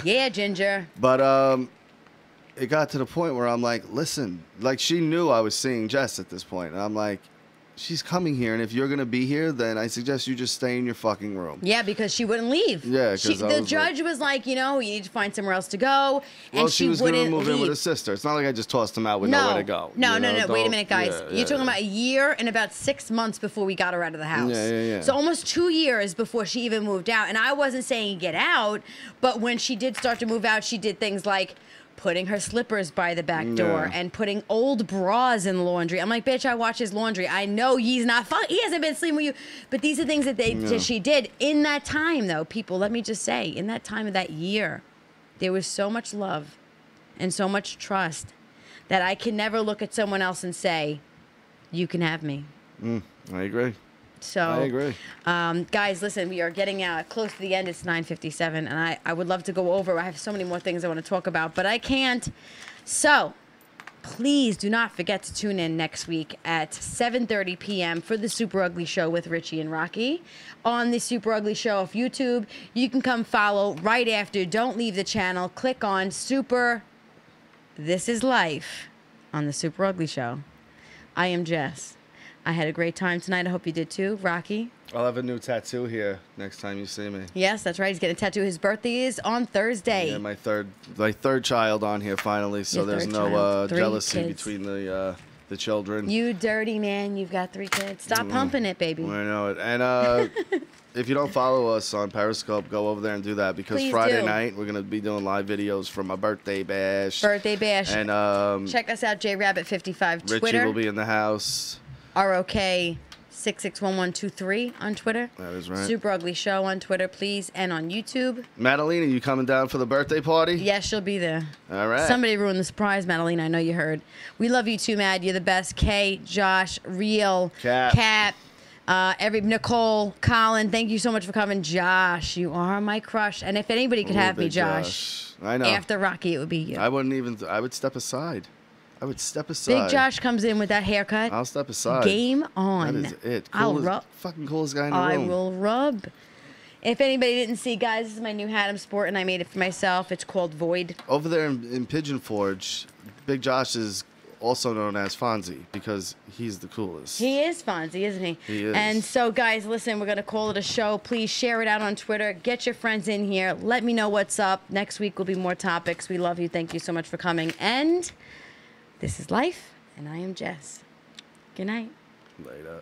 S1: Yeah, Ginger.
S2: But it got to the point where I'm like, listen, like she knew I was seeing Jess at this point. And I'm like, she's coming here, and if you're going to be here, then I suggest you just stay in your fucking room.
S1: Yeah, because she wouldn't leave.
S2: Yeah,
S1: because the judge was like, you know, you need to find somewhere else to go. And
S2: well, she was
S1: going to
S2: move in with her sister. It's not like I just tossed him out with nowhere to go.
S1: No. Wait a minute, guys.
S2: Yeah,
S1: You're talking about a year and about 6 months before we got her out of the house.
S2: Yeah.
S1: So almost 2 years before she even moved out. And I wasn't saying get out, but when she did start to move out, she did things like putting her slippers by the back door and putting old bras in laundry. I'm like, bitch, I watch his laundry. I know he's not fun. He hasn't been sleeping with you. But these are things that she did. In that time, though, people, let me just say, in that time of that year, there was so much love and so much trust that I can never look at someone else and say, you can have me.
S2: I agree.
S1: So,
S2: I agree.
S1: Guys, listen, we are getting close to the end. It's 9:57, and I would love to go over. I have so many more things I want to talk about, but I can't. So, please do not forget to tune in next week at 7:30 p.m. for the Super Ugly Show with Richie and Rocky on the Super Ugly Show of YouTube. You can come follow right after. Don't leave the channel. Click on Super This Is Life on the Super Ugly Show. I am Jess. I had a great time tonight. I hope you did too. Rocky?
S2: I'll have a new tattoo here next time you see me.
S1: Yes, that's right. He's getting a tattoo. His birthday is on Thursday.
S2: Yeah, my third child on here finally, so there's no jealousy between the children.
S1: You dirty man, you've got 3 kids. Stop pumping it, baby.
S2: I know it. And if you don't follow us on Periscope, go over there and do that, because
S1: Please
S2: Friday
S1: do.
S2: night we're going to be doing live videos from my birthday bash. And
S1: check us out, JRabbit55
S2: Richie
S1: Twitter.
S2: will be in the house.
S1: ROK 661123 on Twitter.
S2: That is right.
S1: Super Ugly Show on Twitter, please, and on YouTube.
S2: Madalena, you coming down for the birthday party?
S1: Yes, she'll be there.
S2: All right.
S1: Somebody ruined the surprise, Madalena. I know you heard. We love you too, Mad. You're the best. Kay, Josh, Real, Kat, Nicole, Colin. Thank you so much for coming, Josh. You are my crush. And if anybody could have me, Josh,
S2: I know.
S1: after Rocky, it would be you.
S2: I would step aside. I would step aside.
S1: Big Josh comes in with that haircut.
S2: I'll step aside.
S1: Game on.
S2: That is it.
S1: I'll
S2: Coolest,
S1: rub.
S2: fucking coolest guy in the
S1: I
S2: room.
S1: will rub. If anybody didn't see, guys, this is my new hat I'm sporting. I made it for myself. It's called Void.
S2: Over there in Pigeon Forge, Big Josh is also known as Fonzie because he's the coolest.
S1: He is Fonzie, isn't he?
S2: He is.
S1: And so, guys, listen, we're going to call it a show. Please share it out on Twitter. Get your friends in here. Let me know what's up. Next week will be more topics. We love you. Thank you so much for coming. And this is Life, and I am Jess. Good night.
S2: Later.